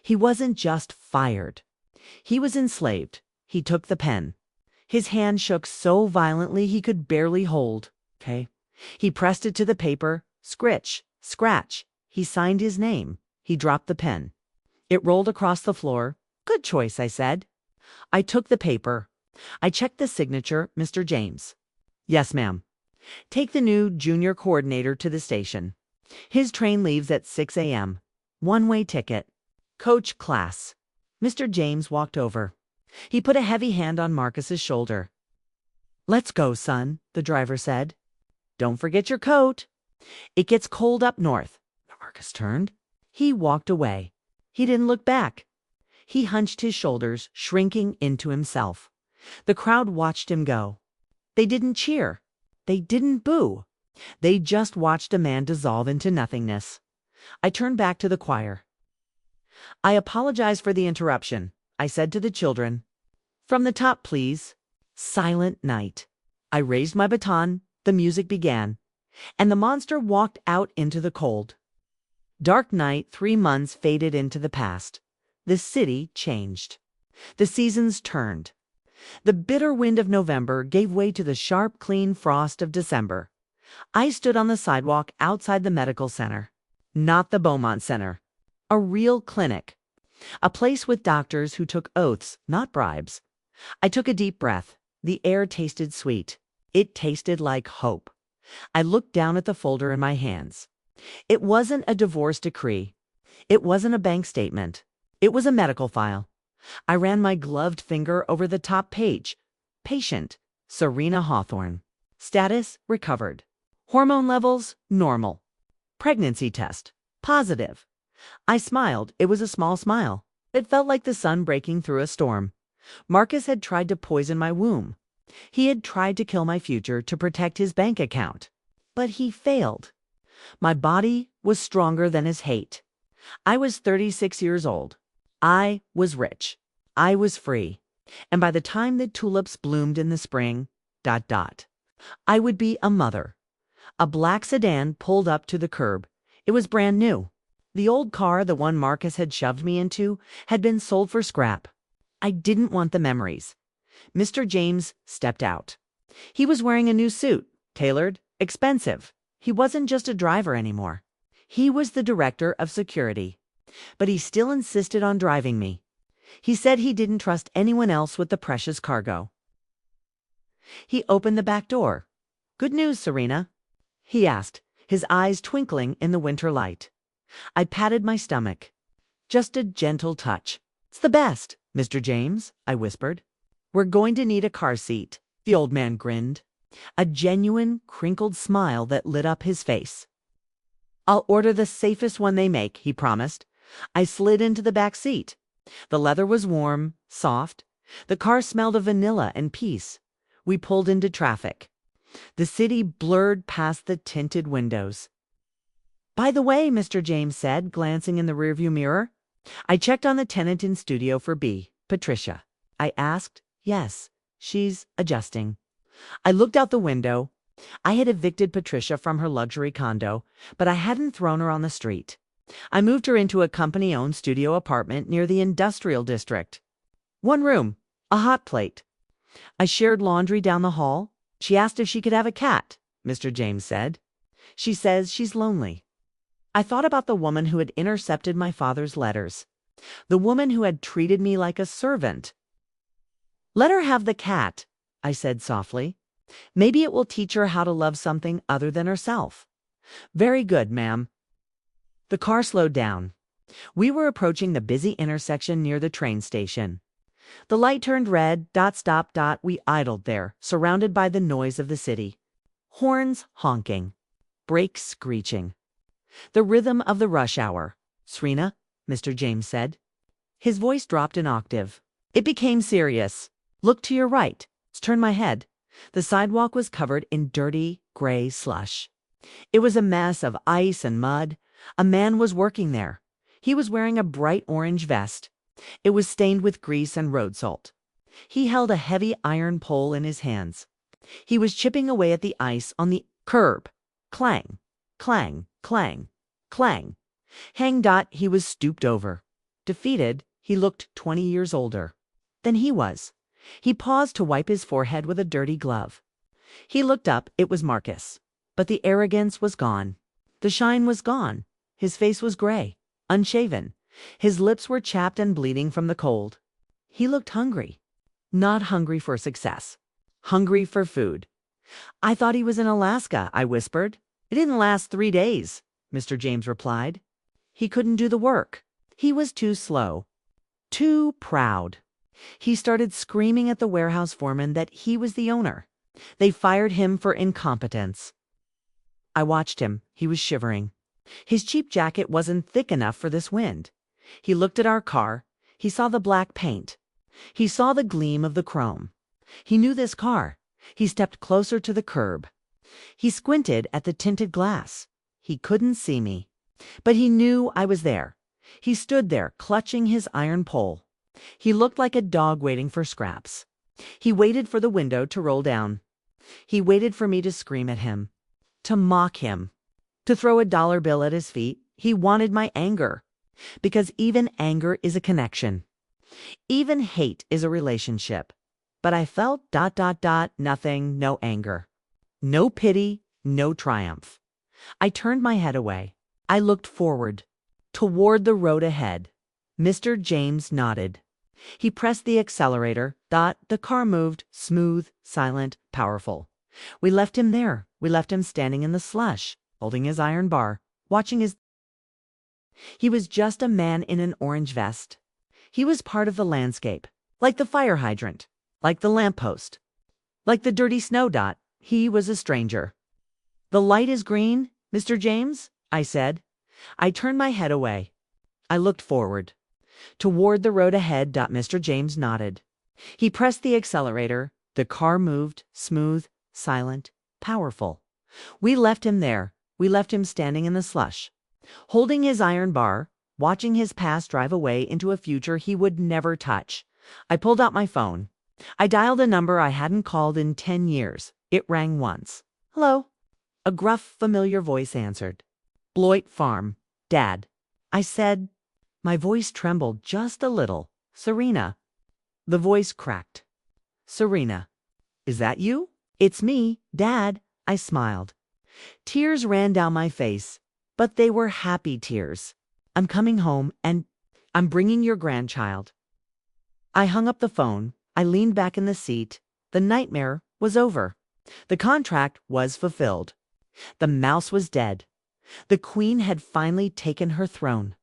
He wasn't just fired. He was enslaved. He took the pen. His hand shook so violently he could barely hold. Okay. He pressed it to the paper. Scritch, scratch. He signed his name. He dropped the pen. It rolled across the floor. Good choice, I said. I took the paper. I checked the signature, Mr. James. Yes, ma'am. Take the new junior coordinator to the station. His train leaves at 6 a.m. One-way ticket. Coach class. Mr. James walked over. He put a heavy hand on Marcus's shoulder. "Let's go, son," the driver said. "Don't forget your coat. It gets cold up north." Marcus turned. He walked away. He didn't look back. He hunched his shoulders, shrinking into himself. The crowd watched him go. They didn't cheer. They didn't boo. They just watched a man dissolve into nothingness. I turned back to the choir. "I apologize for the interruption," I said to the children. "From the top, please." Silent night. I raised my baton, the music began, and the monster walked out into the cold. Dark night, 3 months faded into the past. The city changed. The seasons turned. The bitter wind of November gave way to the sharp, clean frost of December. I stood on the sidewalk outside the medical center. Not the Beaumont Center. A real clinic. A place with doctors who took oaths, not bribes. I took a deep breath. The air tasted sweet. It tasted like hope. I looked down at the folder in my hands. It wasn't a divorce decree. It wasn't a bank statement. It was a medical file. I ran my gloved finger over the top page. Patient, Serena Hawthorne. Status, recovered. Hormone levels, normal. Pregnancy test, positive. I smiled. It was a small smile. It felt like the sun breaking through a storm. Marcus had tried to poison my womb. He had tried to kill my future to protect his bank account. But he failed. My body was stronger than his hate. I was 36 years old. I was rich. I was free. And by the time the tulips bloomed in the spring, I would be a mother. A black sedan pulled up to the curb. It was brand new. The old car, the one Marcus had shoved me into, had been sold for scrap. I didn't want the memories. Mr. James stepped out. He was wearing a new suit, tailored, expensive. He wasn't just a driver anymore. He was the director of security. But he still insisted on driving me. He said he didn't trust anyone else with the precious cargo. He opened the back door. "Good news, Serena?" he asked, his eyes twinkling in the winter light. I patted my stomach. "Just a gentle touch." "It's the best, Mr. James," I whispered. "We're going to need a car seat." The old man grinned, a genuine, crinkled smile that lit up his face. "I'll order the safest one they make," he promised. I slid into the back seat. The leather was warm, soft. The car smelled of vanilla and peace. We pulled into traffic. The city blurred past the tinted windows. "By the way," Mr. James said, glancing in the rearview mirror, "I checked on the tenant in studio for B, Patricia." I asked. "Yes, she's adjusting." I looked out the window. I had evicted Patricia from her luxury condo, but I hadn't thrown her on the street. I moved her into a company-owned studio apartment near the industrial district. 1 room, a hot plate. I shared laundry down the hall. She asked if she could have a cat, Mr. James said. She says she's lonely. I thought about the woman who had intercepted my father's letters. The woman who had treated me like a servant. "Let her have the cat," I said softly. "Maybe it will teach her how to love something other than herself." "Very good, ma'am." The car slowed down. We were approaching the busy intersection near the train station. The light turned red, stop. We idled there, surrounded by the noise of the city. Horns honking. Brakes screeching. The rhythm of the rush hour. "Serena," Mr. James said. His voice dropped an octave. It became serious. "Look to your right." I turned my head. The sidewalk was covered in dirty, gray slush. It was a mess of ice and mud. A man was working there. He was wearing a bright orange vest. It was stained with grease and road salt. He held a heavy iron pole in his hands. He was chipping away at the ice on the curb. Clang, clang, clang, clang. He was stooped over. Defeated, he looked 20 years older than he was. He paused to wipe his forehead with a dirty glove. He looked up. It was Marcus. But the arrogance was gone. The shine was gone. His face was gray, unshaven. His lips were chapped and bleeding from the cold. He looked hungry. Not hungry for success. Hungry for food. "I thought he was in Alaska," I whispered. "It didn't last 3 days," Mr. James replied. "He couldn't do the work. He was too slow. Too proud." He started screaming at the warehouse foreman that he was the owner. They fired him for incompetence. I watched him. He was shivering. His cheap jacket wasn't thick enough for this wind. He looked at our car. He saw the black paint. He saw the gleam of the chrome. He knew this car. He stepped closer to the curb. He squinted at the tinted glass. He couldn't see me, but he knew I was there. He stood there, clutching his iron pole. He looked like a dog waiting for scraps. He waited for the window to roll down. He waited for me to scream at him, to mock him, to throw a dollar bill at his feet. He wanted my anger, because even anger is a connection. Even hate is a relationship. But I felt ... nothing, no anger. No pity, no triumph. I turned my head away. I looked forward, toward the road ahead. Mr. James nodded. He pressed the accelerator. The car moved, smooth, silent, powerful. We left him there. We left him standing in the slush, holding his iron bar, watching his... He was just a man in an orange vest. He was part of the landscape, like the fire hydrant, like the lamppost, like the dirty snow dot. He was a stranger. "The light is green, Mr. James," I said. I turned my head away. I looked forward, toward the road ahead. Mr. James nodded. He pressed the accelerator. The car moved, smooth, silent, powerful. We left him there. We left him standing in the slush, holding his iron bar, watching his past drive away into a future he would never touch. I pulled out my phone. I dialed a number I hadn't called in 10 years. It rang once. "Hello." A gruff, familiar voice answered. "Bloit Farm, Dad." I said. My voice trembled just a little. "Serena." The voice cracked. "Serena, is that you?" "It's me, Dad." I smiled. Tears ran down my face, but they were happy tears. "I'm coming home, and I'm bringing your grandchild." I hung up the phone. I leaned back in the seat. The nightmare was over. The contract was fulfilled. The mouse was dead. The queen had finally taken her throne.